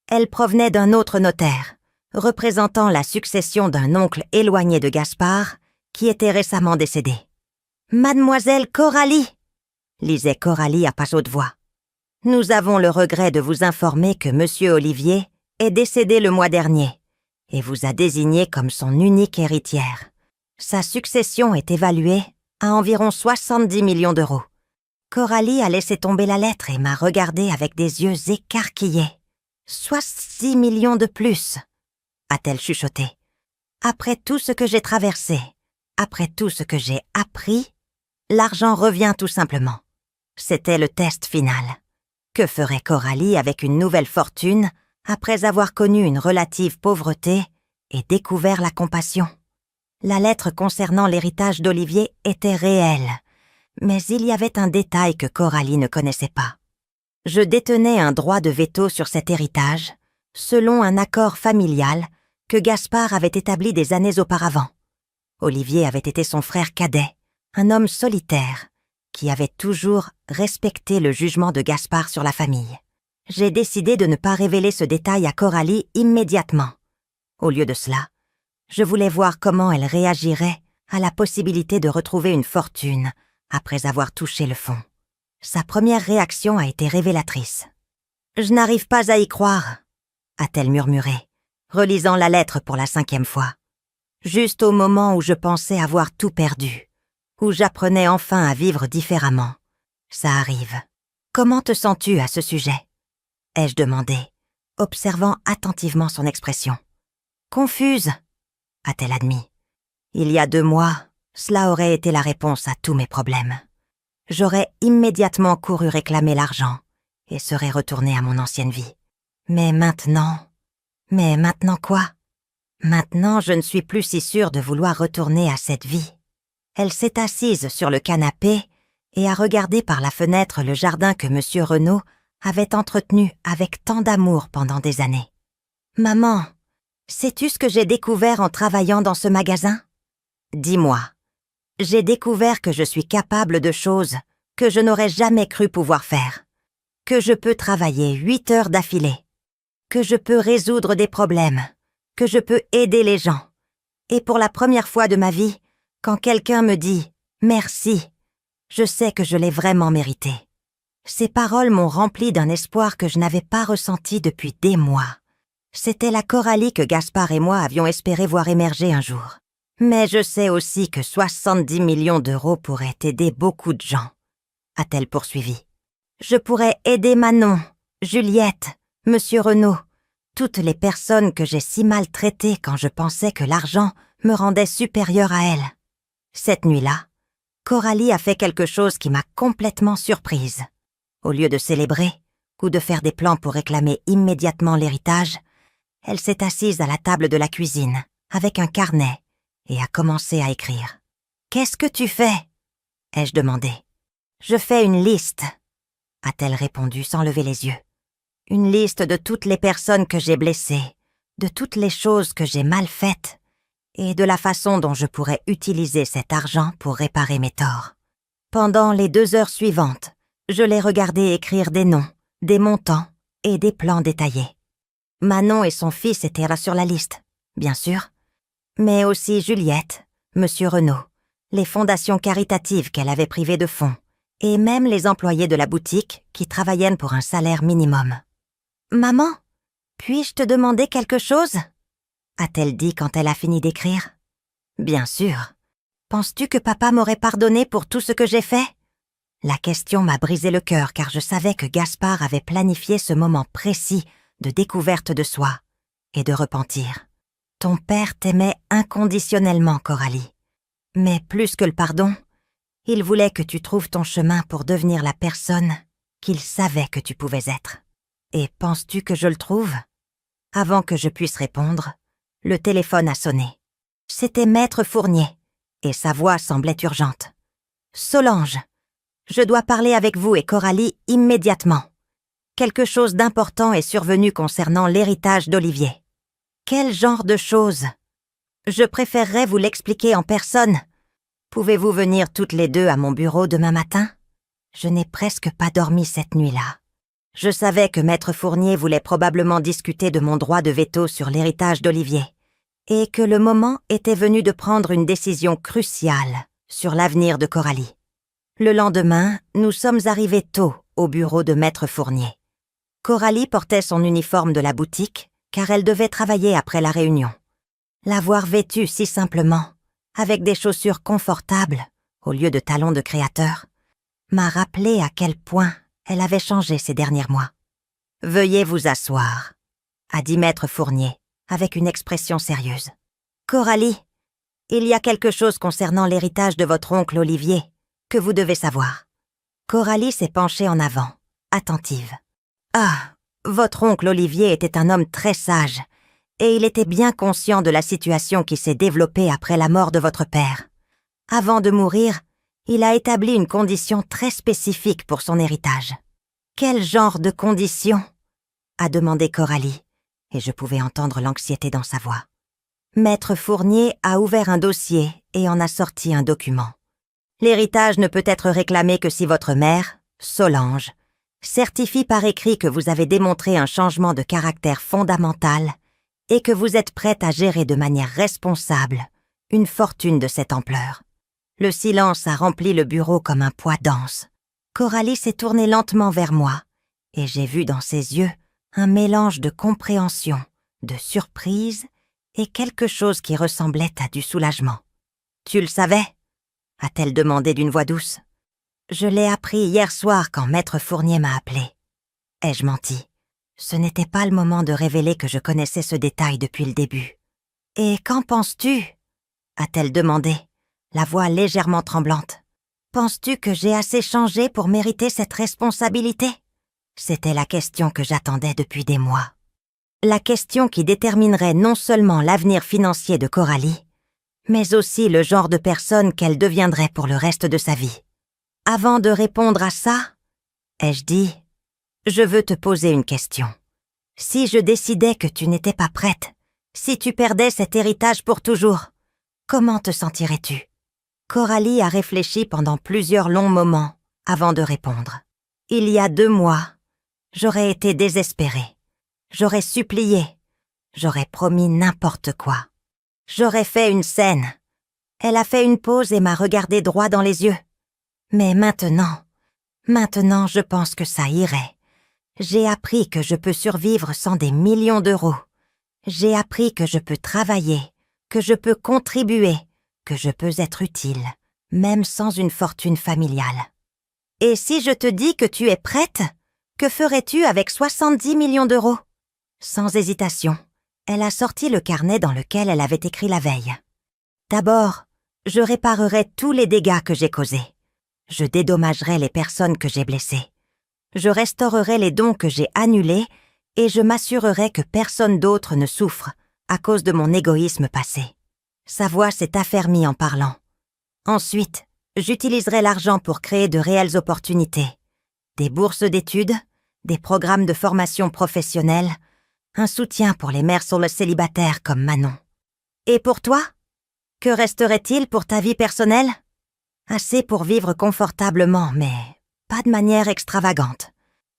Elle provenait d'un autre notaire, représentant la succession d'un oncle éloigné de Gaspard qui était récemment décédé. « Mademoiselle Coralie !» lisait Coralie à pas haute voix. « Nous avons le regret de vous informer que Monsieur Olivier est décédé le mois dernier et vous a désigné comme son unique héritière. Sa succession est évaluée à environ 70 millions d'euros. Coralie a laissé tomber la lettre et m'a regardée avec des yeux écarquillés. 6 millions de plus, a-t-elle chuchoté. Après tout ce que j'ai traversé, après tout ce que j'ai appris, l'argent revient tout simplement. C'était le test final. Que ferait Coralie avec une nouvelle fortune après avoir connu une relative pauvreté et découvert la compassion? La lettre concernant l'héritage d'Olivier était réelle, mais il y avait un détail que Coralie ne connaissait pas. Je détenais un droit de veto sur cet héritage, selon un accord familial que Gaspard avait établi des années auparavant. Olivier avait été son frère cadet, un homme solitaire, qui avait toujours respecté le jugement de Gaspard sur la famille. J'ai décidé de ne pas révéler ce détail à Coralie immédiatement. Au lieu de cela, je voulais voir comment elle réagirait à la possibilité de retrouver une fortune après avoir touché le fond. Sa première réaction a été révélatrice. « Je n'arrive pas à y croire », a-t-elle murmuré, relisant la lettre pour la 5e fois. Juste au moment où je pensais avoir tout perdu, où j'apprenais enfin à vivre différemment. Ça arrive. Comment te sens-tu à ce sujet ? Ai-je demandé, observant attentivement son expression. Confuse, a-t-elle admis. Il y a 2 mois, cela aurait été la réponse à tous mes problèmes. J'aurais immédiatement couru réclamer l'argent et serais retournée à mon ancienne vie. Mais maintenant quoi ? Maintenant, je ne suis plus si sûre de vouloir retourner à cette vie. Elle s'est assise sur le canapé et a regardé par la fenêtre le jardin que Monsieur Renaud avait entretenu avec tant d'amour pendant des années. « Maman, sais-tu ce que j'ai découvert en travaillant dans ce magasin ? Dis-moi. J'ai découvert que je suis capable de choses que je n'aurais jamais cru pouvoir faire. Que je peux travailler 8 heures d'affilée. Que je peux résoudre des problèmes. Que je peux aider les gens. Et pour la première fois de ma vie, quand quelqu'un me dit « merci », je sais que je l'ai vraiment mérité. Ces paroles m'ont rempli d'un espoir que je n'avais pas ressenti depuis des mois. C'était la Coralie que Gaspard et moi avions espéré voir émerger un jour. Mais je sais aussi que 70 millions d'euros pourraient aider beaucoup de gens, a-t-elle poursuivi. Je pourrais aider Manon, Juliette, Monsieur Renaud, toutes les personnes que j'ai si mal traitées quand je pensais que l'argent me rendait supérieure à elles. Cette nuit-là, Coralie a fait quelque chose qui m'a complètement surprise. Au lieu de célébrer ou de faire des plans pour réclamer immédiatement l'héritage, elle s'est assise à la table de la cuisine avec un carnet et a commencé à écrire. « Qu'est-ce que tu fais ?» ai-je demandé. « Je fais une liste », a-t-elle répondu sans lever les yeux. « Une liste de toutes les personnes que j'ai blessées, de toutes les choses que j'ai mal faites et de la façon dont je pourrais utiliser cet argent pour réparer mes torts. » Pendant les 2 heures suivantes, je l'ai regardé écrire des noms, des montants et des plans détaillés. Manon et son fils étaient là sur la liste, bien sûr, mais aussi Juliette, Monsieur Renaud, les fondations caritatives qu'elle avait privées de fonds, et même les employés de la boutique qui travaillaient pour un salaire minimum. « Maman, puis-je te demander quelque chose ?» a-t-elle dit quand elle a fini d'écrire. « Bien sûr. Penses-tu que papa m'aurait pardonné pour tout ce que j'ai fait ?» La question m'a brisé le cœur car je savais que Gaspard avait planifié ce moment précis de découverte de soi et de repentir. Ton père t'aimait inconditionnellement, Coralie. Mais plus que le pardon, il voulait que tu trouves ton chemin pour devenir la personne qu'il savait que tu pouvais être. Et penses-tu que je le trouve ? Avant que je puisse répondre, le téléphone a sonné. C'était Maître Fournier, et sa voix semblait urgente. « Solange, je dois parler avec vous et Coralie immédiatement. Quelque chose d'important est survenu concernant l'héritage d'Olivier. » « Quel genre de choses ? Je préférerais vous l'expliquer en personne. Pouvez-vous venir toutes les 2 à mon bureau demain matin ? Je n'ai presque pas dormi cette nuit-là. Je savais que Maître Fournier voulait probablement discuter de mon droit de veto sur l'héritage d'Olivier, et que le moment était venu de prendre une décision cruciale sur l'avenir de Coralie. Le lendemain, nous sommes arrivés tôt au bureau de Maître Fournier. Coralie portait son uniforme de la boutique, car elle devait travailler après la réunion. La voir vêtue si simplement, avec des chaussures confortables, au lieu de talons de créateur, m'a rappelé à quel point elle avait changé ces derniers mois. « Veuillez vous asseoir », a dit Maître Fournier, avec une expression sérieuse. « Coralie, il y a quelque chose concernant l'héritage de votre oncle Olivier que vous devez savoir. » Coralie s'est penchée en avant, attentive. « Ah, votre oncle Olivier était un homme très sage, et il était bien conscient de la situation qui s'est développée après la mort de votre père. Avant de mourir, il a établi une condition très spécifique pour son héritage. »« Quel genre de condition ?» a demandé Coralie, et je pouvais entendre l'anxiété dans sa voix. Maître Fournier a ouvert un dossier et en a sorti un document. L'héritage ne peut être réclamé que si votre mère, Solange, certifie par écrit que vous avez démontré un changement de caractère fondamental et que vous êtes prête à gérer de manière responsable une fortune de cette ampleur. Le silence a rempli le bureau comme un poids dense. Coralie s'est tournée lentement vers moi et j'ai vu dans ses yeux un mélange de compréhension, de surprise et quelque chose qui ressemblait à du soulagement. « Tu le savais ?» a-t-elle demandé d'une voix douce. « Je l'ai appris hier soir quand Maître Fournier m'a appelé. » Ai-je menti? Ce n'était pas le moment de révéler que je connaissais ce détail depuis le début. « Et qu'en penses-tu » a-t-elle demandé, la voix légèrement tremblante. « Penses-tu que j'ai assez changé pour mériter cette responsabilité ?» C'était la question que j'attendais depuis des mois. La question qui déterminerait non seulement l'avenir financier de Coralie, mais aussi le genre de personne qu'elle deviendrait pour le reste de sa vie. Avant de répondre à ça, ai-je dit, je veux te poser une question. Si je décidais que tu n'étais pas prête, si tu perdais cet héritage pour toujours, comment te sentirais-tu? Coralie a réfléchi pendant plusieurs longs moments avant de répondre. Il y a 2 mois, j'aurais été désespérée. J'aurais supplié. J'aurais promis n'importe quoi. J'aurais fait une scène. Elle a fait une pause et m'a regardé droit dans les yeux. Mais maintenant, je pense que ça irait. J'ai appris que je peux survivre sans des millions d'euros. J'ai appris que je peux travailler, que je peux contribuer, que je peux être utile, même sans une fortune familiale. Et si je te dis que tu es prête, que ferais-tu avec 70 millions d'euros? Sans hésitation, elle a sorti le carnet dans lequel elle avait écrit la veille. D'abord, je réparerai tous les dégâts que j'ai causés. Je dédommagerai les personnes que j'ai blessées. Je restaurerai les dons que j'ai annulés et je m'assurerai que personne d'autre ne souffre à cause de mon égoïsme passé. Sa voix s'est affermie en parlant. Ensuite, j'utiliserai l'argent pour créer de réelles opportunités. Des bourses d'études, des programmes de formation professionnelle, un soutien pour les mères sur le célibataire comme Manon. Et pour toi? Que resterait-il pour ta vie personnelle? Assez pour vivre confortablement, mais pas de manière extravagante.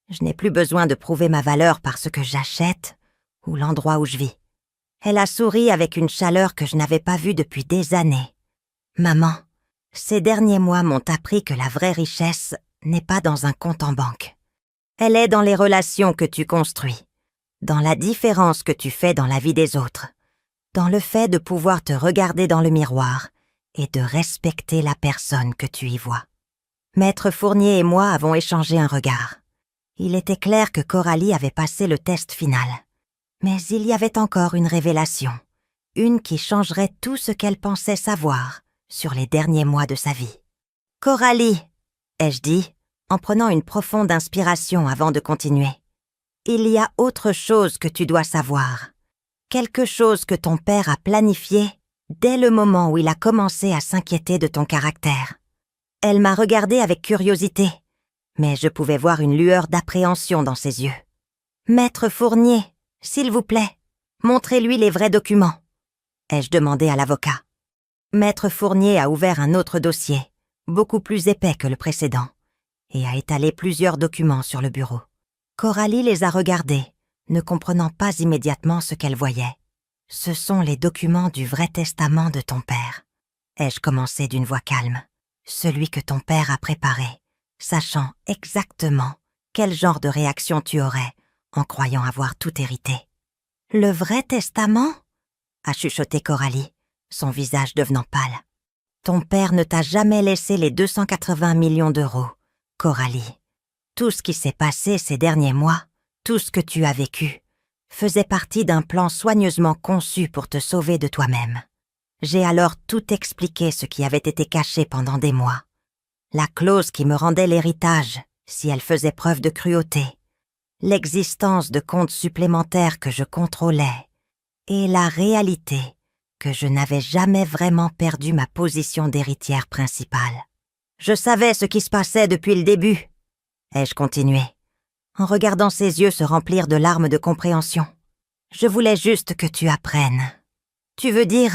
Je n'ai plus besoin de prouver ma valeur par ce que j'achète ou l'endroit où je vis. Elle a souri avec une chaleur que je n'avais pas vue depuis des années. Maman, ces derniers mois m'ont appris que la vraie richesse n'est pas dans un compte en banque. Elle est dans les relations que tu construis, dans la différence que tu fais dans la vie des autres, dans le fait de pouvoir te regarder dans le miroir et de respecter la personne que tu y vois. Maître Fournier et moi avons échangé un regard. Il était clair que Coralie avait passé le test final. Mais il y avait encore une révélation, une qui changerait tout ce qu'elle pensait savoir sur les derniers mois de sa vie. « Coralie !» ai-je dit, en prenant une profonde inspiration avant de continuer. « Il y a autre chose que tu dois savoir. Quelque chose que ton père a planifié dès le moment où il a commencé à s'inquiéter de ton caractère. » Elle m'a regardée avec curiosité, mais je pouvais voir une lueur d'appréhension dans ses yeux. « Maître Fournier, s'il vous plaît, montrez-lui les vrais documents. » ai-je demandé à l'avocat. Maître Fournier a ouvert un autre dossier, beaucoup plus épais que le précédent, et a étalé plusieurs documents sur le bureau. Coralie les a regardés, ne comprenant pas immédiatement ce qu'elle voyait. « Ce sont les documents du vrai testament de ton père. » ai-je commencé d'une voix calme. « Celui que ton père a préparé, sachant exactement quel genre de réaction tu aurais en croyant avoir tout hérité. « Le vrai testament ?» a chuchoté Coralie, son visage devenant pâle. « Ton père ne t'a jamais laissé les 280 millions d'euros, Coralie. Tout ce qui s'est passé ces derniers mois, tout ce que tu as vécu, faisait partie d'un plan soigneusement conçu pour te sauver de toi-même. J'ai alors tout expliqué ce qui avait été caché pendant des mois. La clause qui me rendait l'héritage, si elle faisait preuve de cruauté, l'existence de comptes supplémentaires que je contrôlais, et la réalité que je n'avais jamais vraiment perdu ma position d'héritière principale. Je savais ce qui se passait depuis le début, ai-je continué, en regardant ses yeux se remplir de larmes de compréhension. Je voulais juste que tu apprennes. Tu veux dire...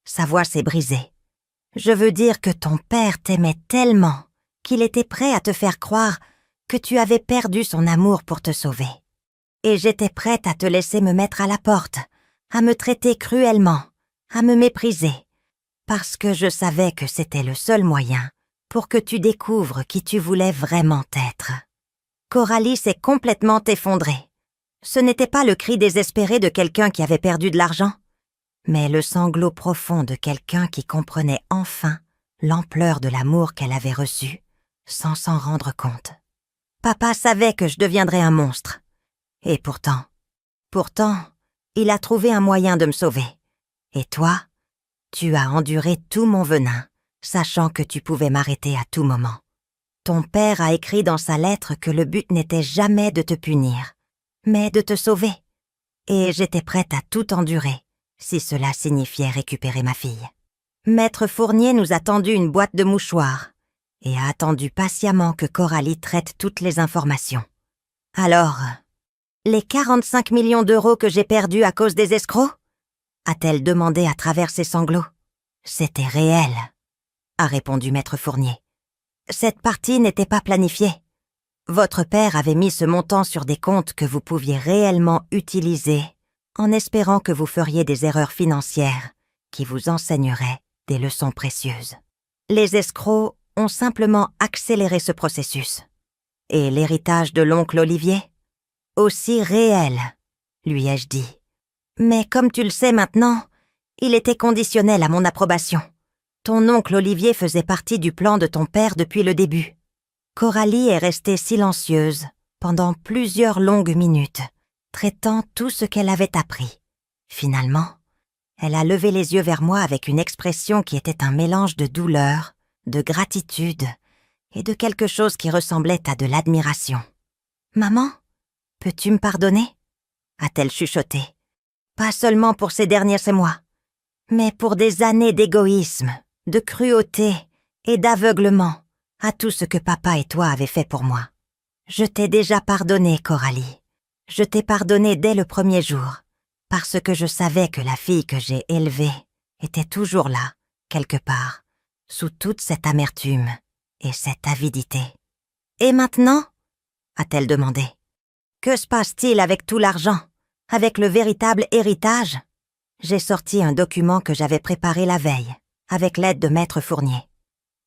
Sa voix s'est brisée. Je veux dire que ton père t'aimait tellement qu'il était prêt à te faire croire que tu avais perdu son amour pour te sauver. Et j'étais prête à te laisser me mettre à la porte, à me traiter cruellement, à me mépriser, parce que je savais que c'était le seul moyen pour que tu découvres qui tu voulais vraiment être. Coralie s'est complètement effondrée. Ce n'était pas le cri désespéré de quelqu'un qui avait perdu de l'argent, mais le sanglot profond de quelqu'un qui comprenait enfin l'ampleur de l'amour qu'elle avait reçu, sans s'en rendre compte. Papa savait que je deviendrais un monstre. Et pourtant, il a trouvé un moyen de me sauver. Et toi, tu as enduré tout mon venin, sachant que tu pouvais m'arrêter à tout moment. Ton père a écrit dans sa lettre que le but n'était jamais de te punir, mais de te sauver. Et j'étais prête à tout endurer, si cela signifiait récupérer ma fille. Maître Fournier nous a tendu une boîte de mouchoirs et a attendu patiemment que Coralie traite toutes les informations. Alors, les 45 millions d'euros que j'ai perdus à cause des escrocs ? A-t-elle demandé à travers ses sanglots. C'était réel, a répondu Maître Fournier. Cette partie n'était pas planifiée. Votre père avait mis ce montant sur des comptes que vous pouviez réellement utiliser en espérant que vous feriez des erreurs financières qui vous enseigneraient des leçons précieuses. Les escrocs ont simplement accéléré ce processus. Et l'héritage de l'oncle Olivier ? Aussi réel, lui ai-je dit. Mais comme tu le sais maintenant, il était conditionnel à mon approbation. Ton oncle Olivier faisait partie du plan de ton père depuis le début. Coralie est restée silencieuse pendant plusieurs longues minutes, traitant tout ce qu'elle avait appris. Finalement, elle a levé les yeux vers moi avec une expression qui était un mélange de douleur, de gratitude et de quelque chose qui ressemblait à de l'admiration. « Maman, peux-tu me pardonner ?» a-t-elle chuchoté. « Pas seulement pour ces derniers mois, mais pour des années d'égoïsme, de cruauté et d'aveuglement à tout ce que papa et toi avez fait pour moi. Je t'ai déjà pardonné, Coralie. Je t'ai pardonné dès le premier jour, parce que je savais que la fille que j'ai élevée était toujours là, quelque part, sous toute cette amertume et cette avidité. « Et maintenant ?» a-t-elle demandé. « Que se passe-t-il avec tout l'argent, avec le véritable héritage ?» J'ai sorti un document que j'avais préparé la veille, avec l'aide de Maître Fournier.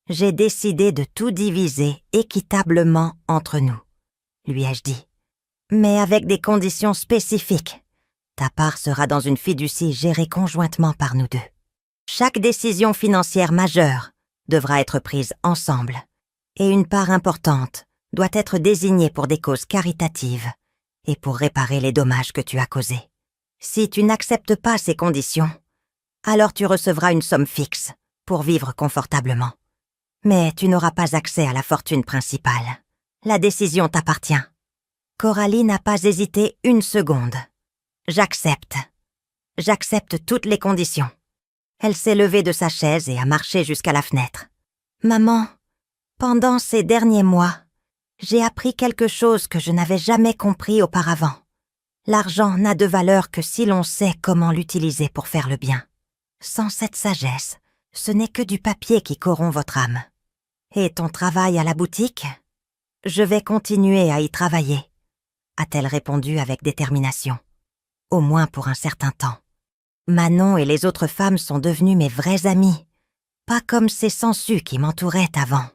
J'ai décidé de tout diviser équitablement entre nous, lui ai-je dit. Mais avec des conditions spécifiques. Ta part sera dans une fiducie gérée conjointement par nous deux. Chaque décision financière majeure devra être prise ensemble, et une part importante doit être désignée pour des causes caritatives et pour réparer les dommages que tu as causés. Si tu n'acceptes pas ces conditions, alors tu recevras une somme fixe pour vivre confortablement. Mais tu n'auras pas accès à la fortune principale. La décision t'appartient. » Coralie n'a pas hésité une seconde. « J'accepte. J'accepte toutes les conditions. » Elle s'est levée de sa chaise et a marché jusqu'à la fenêtre. « Maman, pendant ces derniers mois, j'ai appris quelque chose que je n'avais jamais compris auparavant. L'argent n'a de valeur que si l'on sait comment l'utiliser pour faire le bien. Sans cette sagesse, ce n'est que du papier qui corrompt votre âme. Et ton travail à la boutique ? Je vais continuer à y travailler, a-t-elle répondu avec détermination. Au moins pour un certain temps. Manon et les autres femmes sont devenues mes vraies amies, pas comme ces sangsues qui m'entouraient avant.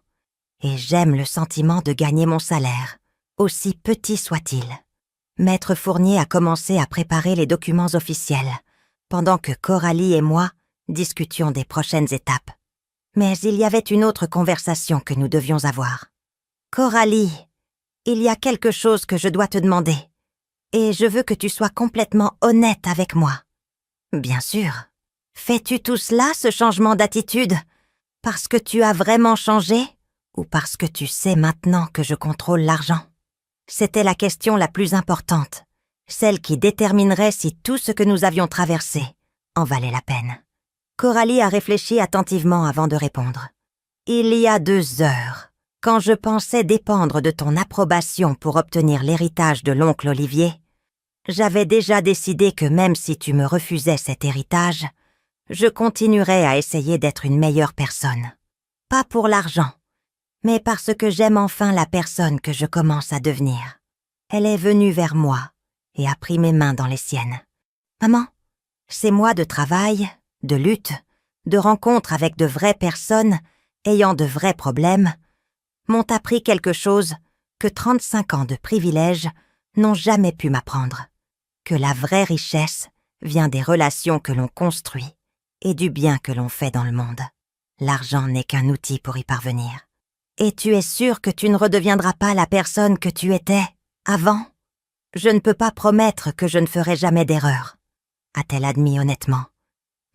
Et j'aime le sentiment de gagner mon salaire, aussi petit soit-il. Maître Fournier a commencé à préparer les documents officiels, pendant que Coralie et moi discutions des prochaines étapes. Mais il y avait une autre conversation que nous devions avoir. « Coralie, il y a quelque chose que je dois te demander, et je veux que tu sois complètement honnête avec moi. » « Bien sûr. Fais-tu tout cela, ce changement d'attitude, parce que tu as vraiment changé ou parce que tu sais maintenant que je contrôle l'argent ?» C'était la question la plus importante, celle qui déterminerait si tout ce que nous avions traversé en valait la peine. Coralie a réfléchi attentivement avant de répondre. « Il y a 2 heures, quand je pensais dépendre de ton approbation pour obtenir l'héritage de l'oncle Olivier, j'avais déjà décidé que même si tu me refusais cet héritage, je continuerais à essayer d'être une meilleure personne. Pas pour l'argent, mais parce que j'aime enfin la personne que je commence à devenir. » Elle est venue vers moi et a pris mes mains dans les siennes. « Maman, ces mois de travail, de lutte, de rencontres avec de vraies personnes ayant de vrais problèmes m'ont appris quelque chose que 35 ans de privilèges n'ont jamais pu m'apprendre. Que la vraie richesse vient des relations que l'on construit et du bien que l'on fait dans le monde. L'argent n'est qu'un outil pour y parvenir. Et tu es sûre que tu ne redeviendras pas la personne que tu étais avant ? Je ne peux pas promettre que je ne ferai jamais d'erreur, a-t-elle admis honnêtement.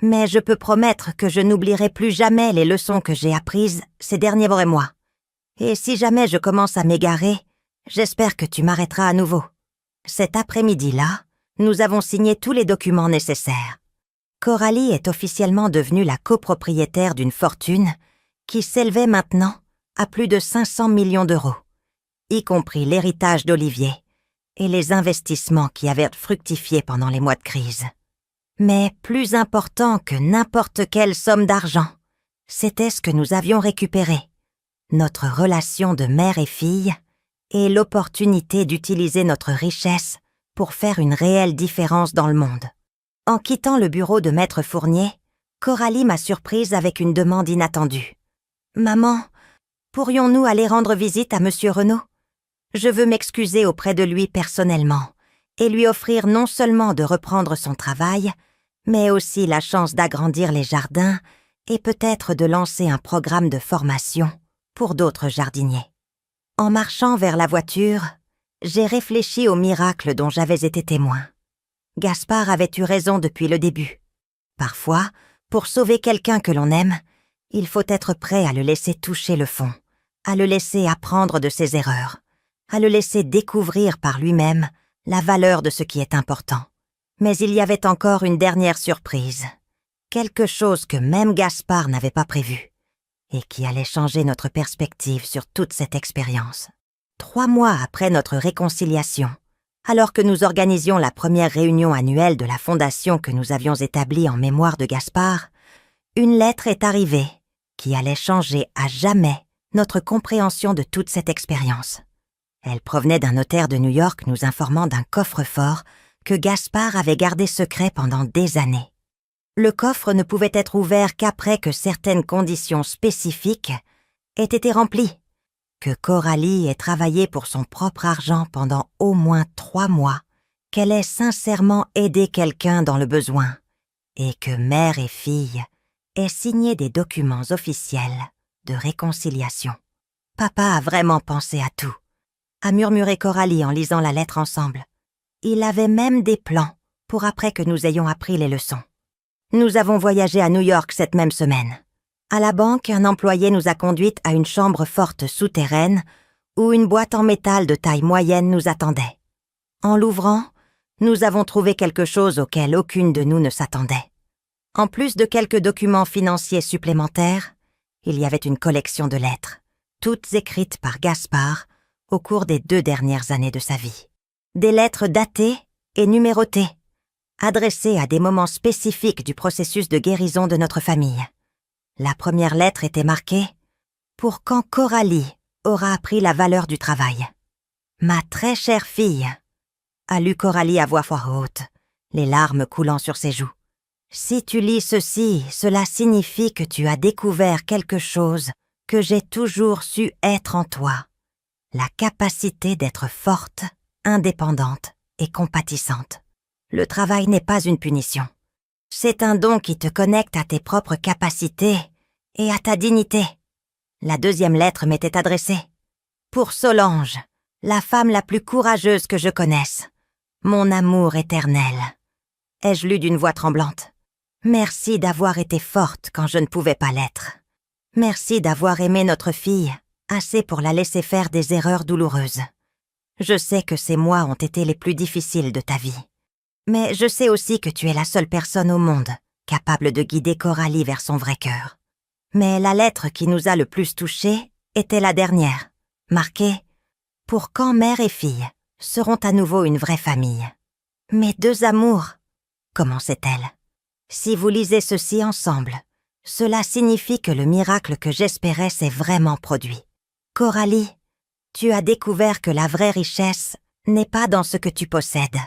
Mais je peux promettre que je n'oublierai plus jamais les leçons que j'ai apprises ces derniers mois. Et si jamais je commence à m'égarer, j'espère que tu m'arrêteras à nouveau. Cet après-midi-là, nous avons signé tous les documents nécessaires. Coralie est officiellement devenue la copropriétaire d'une fortune qui s'élevait maintenant à plus de 500 millions d'euros, y compris l'héritage d'Olivier et les investissements qui avaient fructifié pendant les mois de crise. Mais plus important que n'importe quelle somme d'argent, c'était ce que nous avions récupéré, notre relation de mère et fille et l'opportunité d'utiliser notre richesse pour faire une réelle différence dans le monde. En quittant le bureau de Maître Fournier, Coralie m'a surprise avec une demande inattendue. « Maman, pourrions-nous aller rendre visite à Monsieur Renaud ? Je veux m'excuser auprès de lui personnellement et lui offrir non seulement de reprendre son travail, mais aussi la chance d'agrandir les jardins et peut-être de lancer un programme de formation pour d'autres jardiniers. » En marchant vers la voiture, j'ai réfléchi au miracle dont j'avais été témoin. Gaspard avait eu raison depuis le début. Parfois, pour sauver quelqu'un que l'on aime, il faut être prêt à le laisser toucher le fond, à le laisser apprendre de ses erreurs, à le laisser découvrir par lui-même la valeur de ce qui est important. Mais il y avait encore une dernière surprise, quelque chose que même Gaspard n'avait pas prévu, et qui allait changer notre perspective sur toute cette expérience. 3 mois après notre réconciliation, alors que nous organisions la première réunion annuelle de la fondation que nous avions établie en mémoire de Gaspard, une lettre est arrivée qui allait changer à jamais notre compréhension de toute cette expérience. Elle provenait d'un notaire de New York nous informant d'un coffre-fort que Gaspard avait gardé secret pendant des années. Le coffre ne pouvait être ouvert qu'après que certaines conditions spécifiques aient été remplies, que Coralie ait travaillé pour son propre argent pendant au moins 3 mois, qu'elle ait sincèrement aidé quelqu'un dans le besoin, et que mère et fille aient signé des documents officiels de réconciliation. « Papa a vraiment pensé à tout », a murmuré Coralie en lisant la lettre ensemble. Il avait même des plans pour après que nous ayons appris les leçons. Nous avons voyagé à New York cette même semaine. À la banque, un employé nous a conduites à une chambre forte souterraine où une boîte en métal de taille moyenne nous attendait. En l'ouvrant, nous avons trouvé quelque chose auquel aucune de nous ne s'attendait. En plus de quelques documents financiers supplémentaires, il y avait une collection de lettres, toutes écrites par Gaspard au cours des 2 dernières années de sa vie. Des lettres datées et numérotées, adressées à des moments spécifiques du processus de guérison de notre famille. La première lettre était marquée « Pour quand Coralie aura appris la valeur du travail ». « Ma très chère fille », a lu Coralie à voix fort haute, les larmes coulant sur ses joues. « Si tu lis ceci, cela signifie que tu as découvert quelque chose que j'ai toujours su être en toi. la capacité d'être forte, indépendante et compatissante. Le travail n'est pas une punition. C'est un don qui te connecte à tes propres capacités et à ta dignité. La deuxième lettre m'était adressée. Pour Solange, la femme la plus courageuse que je connaisse. Mon amour éternel. Ai-je lu d'une voix tremblante. Merci d'avoir été forte quand je ne pouvais pas l'être. Merci d'avoir aimé notre fille, assez pour la laisser faire des erreurs douloureuses. Je sais que ces mois ont été les plus difficiles de ta vie. Mais je sais aussi que tu es la seule personne au monde capable de guider Coralie vers son vrai cœur. Mais la lettre qui nous a le plus touchés était la dernière, marquée « Pour quand mère et fille seront à nouveau une vraie famille. » Mes deux amours, commençait-elle. Si vous lisez ceci ensemble, cela signifie que le miracle que j'espérais s'est vraiment produit. Coralie, tu as découvert que la vraie richesse n'est pas dans ce que tu possèdes,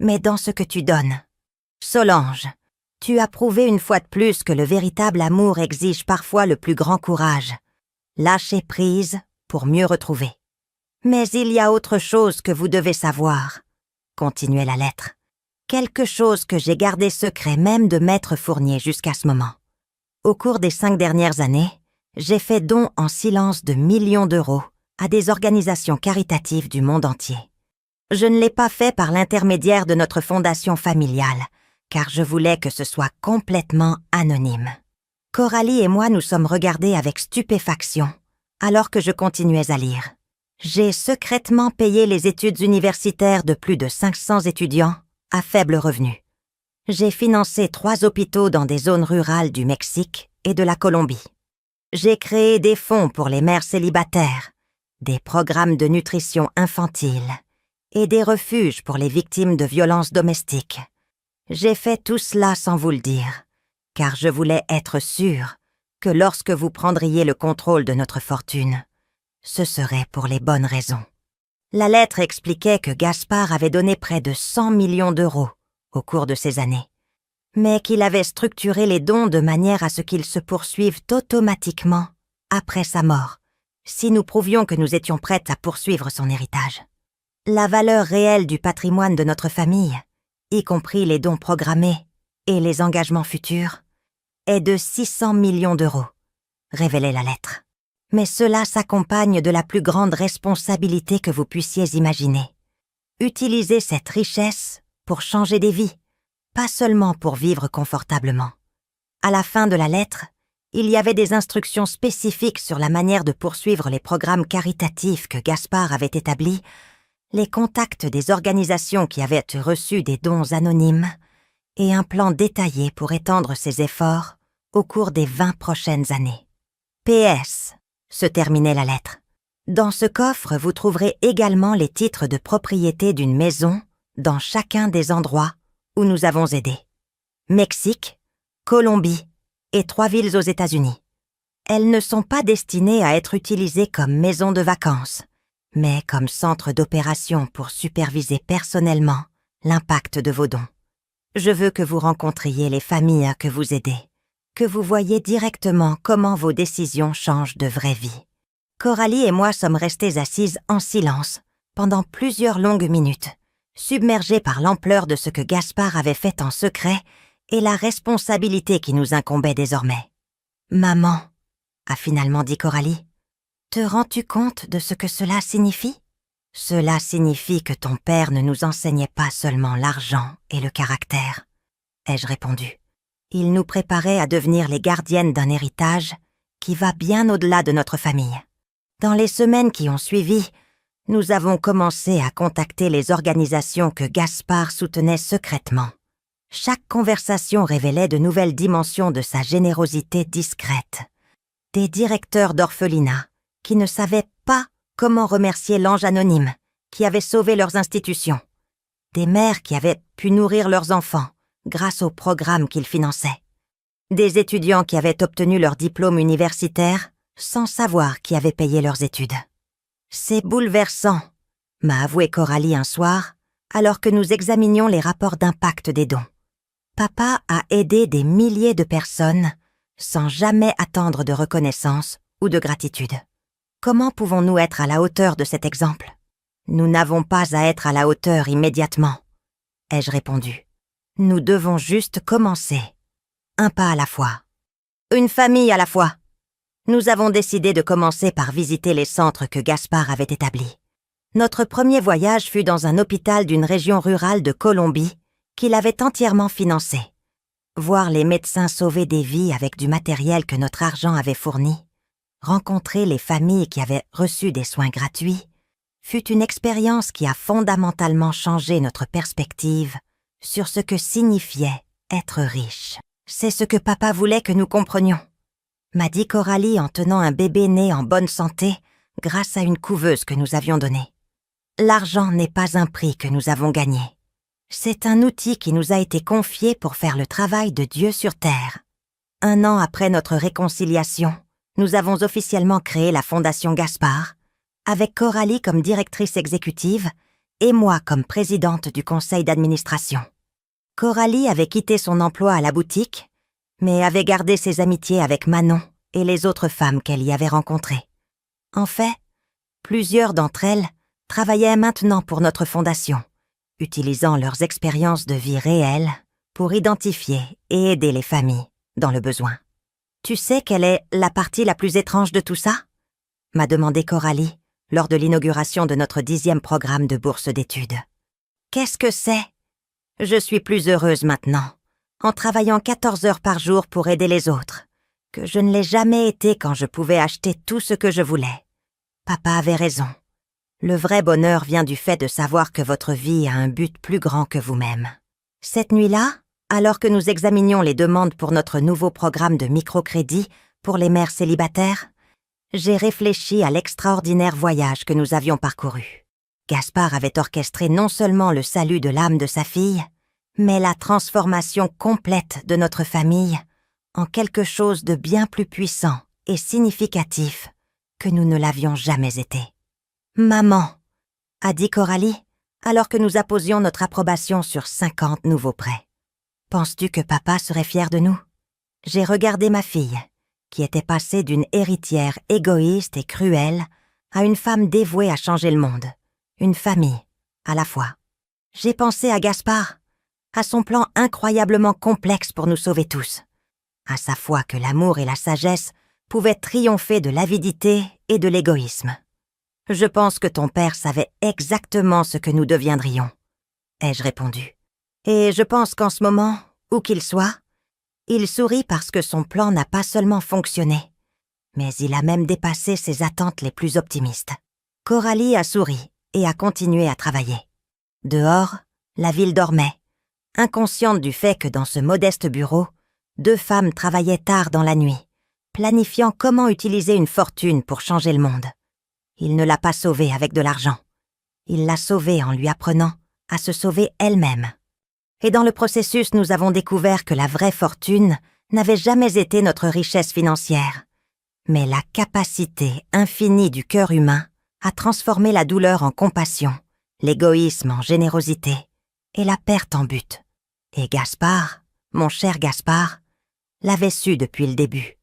mais dans ce que tu donnes. Solange, tu as prouvé une fois de plus que le véritable amour exige parfois le plus grand courage. Lâcher prise pour mieux retrouver. Mais il y a autre chose que vous devez savoir, continuait la lettre. Quelque chose que j'ai gardé secret même de Maître Fournier jusqu'à ce moment. Au cours des 5 dernières années, j'ai fait don en silence de millions d'euros à des organisations caritatives du monde entier. Je ne l'ai pas fait par l'intermédiaire de notre fondation familiale, car je voulais que ce soit complètement anonyme. Coralie et moi nous sommes regardés avec stupéfaction, alors que je continuais à lire. J'ai secrètement payé les études universitaires de plus de 500 étudiants à faible revenu. J'ai financé 3 hôpitaux dans des zones rurales du Mexique et de la Colombie. J'ai créé des fonds pour les mères célibataires, des programmes de nutrition infantile et des refuges pour les victimes de violences domestiques. J'ai fait tout cela sans vous le dire, car je voulais être sûre que lorsque vous prendriez le contrôle de notre fortune, ce serait pour les bonnes raisons. La lettre expliquait que Gaspard avait donné près de 100 millions d'euros au cours de ces années, mais qu'il avait structuré les dons de manière à ce qu'ils se poursuivent automatiquement après sa mort, si nous prouvions que nous étions prêtes à poursuivre son héritage. La valeur réelle du patrimoine de notre famille, y compris les dons programmés et les engagements futurs, est de 600 millions d'euros, révélait la lettre. Mais cela s'accompagne de la plus grande responsabilité que vous puissiez imaginer. Utilisez cette richesse pour changer des vies, pas seulement pour vivre confortablement. À la fin de la lettre, il y avait des instructions spécifiques sur la manière de poursuivre les programmes caritatifs que Gaspard avait établis, les contacts des organisations qui avaient reçu des dons anonymes et un plan détaillé pour étendre ses efforts au cours des 20 prochaines années. PS, se terminait la lettre. Dans ce coffre, vous trouverez également les titres de propriété d'une maison dans chacun des endroits où nous avons aidé. Mexique, Colombie et 3 villes aux États-Unis. Elles ne sont pas destinées à être utilisées comme maisons de vacances, mais comme centre d'opération pour superviser personnellement l'impact de vos dons. Je veux que vous rencontriez les familles que vous aidez, que vous voyez directement comment vos décisions changent de vraie vie. Coralie et moi sommes restées assises en silence pendant plusieurs longues minutes, submergées par l'ampleur de ce que Gaspard avait fait en secret et la responsabilité qui nous incombait désormais. « Maman, » a finalement dit Coralie, « te rends-tu compte de ce que cela signifie ? Cela signifie que ton père ne nous enseignait pas seulement l'argent et le caractère, » ai-je répondu. Il nous préparait à devenir les gardiennes d'un héritage qui va bien au-delà de notre famille. Dans les semaines qui ont suivi, nous avons commencé à contacter les organisations que Gaspard soutenait secrètement. Chaque conversation révélait de nouvelles dimensions de sa générosité discrète. Des directeurs d'orphelinats qui ne savaient pas comment remercier l'ange anonyme qui avait sauvé leurs institutions. Des mères qui avaient pu nourrir leurs enfants grâce aux programmes qu'ils finançaient. Des étudiants qui avaient obtenu leur diplôme universitaire sans savoir qui avait payé leurs études. C'est bouleversant, m'a avoué Coralie un soir, alors que nous examinions les rapports d'impact des dons. Papa a aidé des milliers de personnes sans jamais attendre de reconnaissance ou de gratitude. Comment pouvons-nous être à la hauteur de cet exemple? Nous n'avons pas à être à la hauteur immédiatement, ai-je répondu. Nous devons juste commencer. Un pas à la fois. Une famille à la fois. Nous avons décidé de commencer par visiter les centres que Gaspard avait établis. Notre premier voyage fut dans un hôpital d'une région rurale de Colombie qu'il avait entièrement financé. Voir les médecins sauver des vies avec du matériel que notre argent avait fourni, rencontrer les familles qui avaient reçu des soins gratuits, fut une expérience qui a fondamentalement changé notre perspective sur ce que signifiait être riche. C'est ce que papa voulait que nous comprenions, m'a dit Coralie en tenant un bébé né en bonne santé grâce à une couveuse que nous avions donnée. L'argent n'est pas un prix que nous avons gagné. C'est un outil qui nous a été confié pour faire le travail de Dieu sur terre. 1 an après notre réconciliation, nous avons officiellement créé la Fondation Gaspard, avec Coralie comme directrice exécutive et moi comme présidente du conseil d'administration. Coralie avait quitté son emploi à la boutique, mais avait gardé ses amitiés avec Manon et les autres femmes qu'elle y avait rencontrées. En fait, plusieurs d'entre elles travaillaient maintenant pour notre fondation, utilisant leurs expériences de vie réelles pour identifier et aider les familles dans le besoin. « Tu sais quelle est la partie la plus étrange de tout ça ?» m'a demandé Coralie lors de l'inauguration de notre 10e programme de bourse d'études. « Qu'est-ce que c'est ? Je suis plus heureuse maintenant, en travaillant 14 heures par jour pour aider les autres, que je ne l'ai jamais été quand je pouvais acheter tout ce que je voulais. Papa avait raison. Le vrai bonheur vient du fait de savoir que votre vie a un but plus grand que vous-même. » Cette nuit-là, alors que nous examinions les demandes pour notre nouveau programme de microcrédit pour les mères célibataires, j'ai réfléchi à l'extraordinaire voyage que nous avions parcouru. Gaspard avait orchestré non seulement le salut de l'âme de sa fille, mais la transformation complète de notre famille en quelque chose de bien plus puissant et significatif que nous ne l'avions jamais été. « Maman », a dit Coralie, alors que nous apposions notre approbation sur 50 nouveaux prêts. « Penses-tu que papa serait fier de nous ?» J'ai regardé ma fille, qui était passée d'une héritière égoïste et cruelle à une femme dévouée à changer le monde, une famille, à la fois. J'ai pensé à Gaspard, à son plan incroyablement complexe pour nous sauver tous, à sa foi que l'amour et la sagesse pouvaient triompher de l'avidité et de l'égoïsme. « Je pense que ton père savait exactement ce que nous deviendrions, » ai-je répondu. Et je pense qu'en ce moment, où qu'il soit, il sourit parce que son plan n'a pas seulement fonctionné, mais il a même dépassé ses attentes les plus optimistes. Coralie a souri et a continué à travailler. Dehors, la ville dormait, inconsciente du fait que dans ce modeste bureau, 2 femmes travaillaient tard dans la nuit, planifiant comment utiliser une fortune pour changer le monde. Il ne l'a pas sauvée avec de l'argent. Il l'a sauvée en lui apprenant à se sauver elle-même. Et dans le processus, nous avons découvert que la vraie fortune n'avait jamais été notre richesse financière, mais la capacité infinie du cœur humain à transformer la douleur en compassion, l'égoïsme en générosité et la perte en but. Et Gaspard, mon cher Gaspard, l'avait su depuis le début.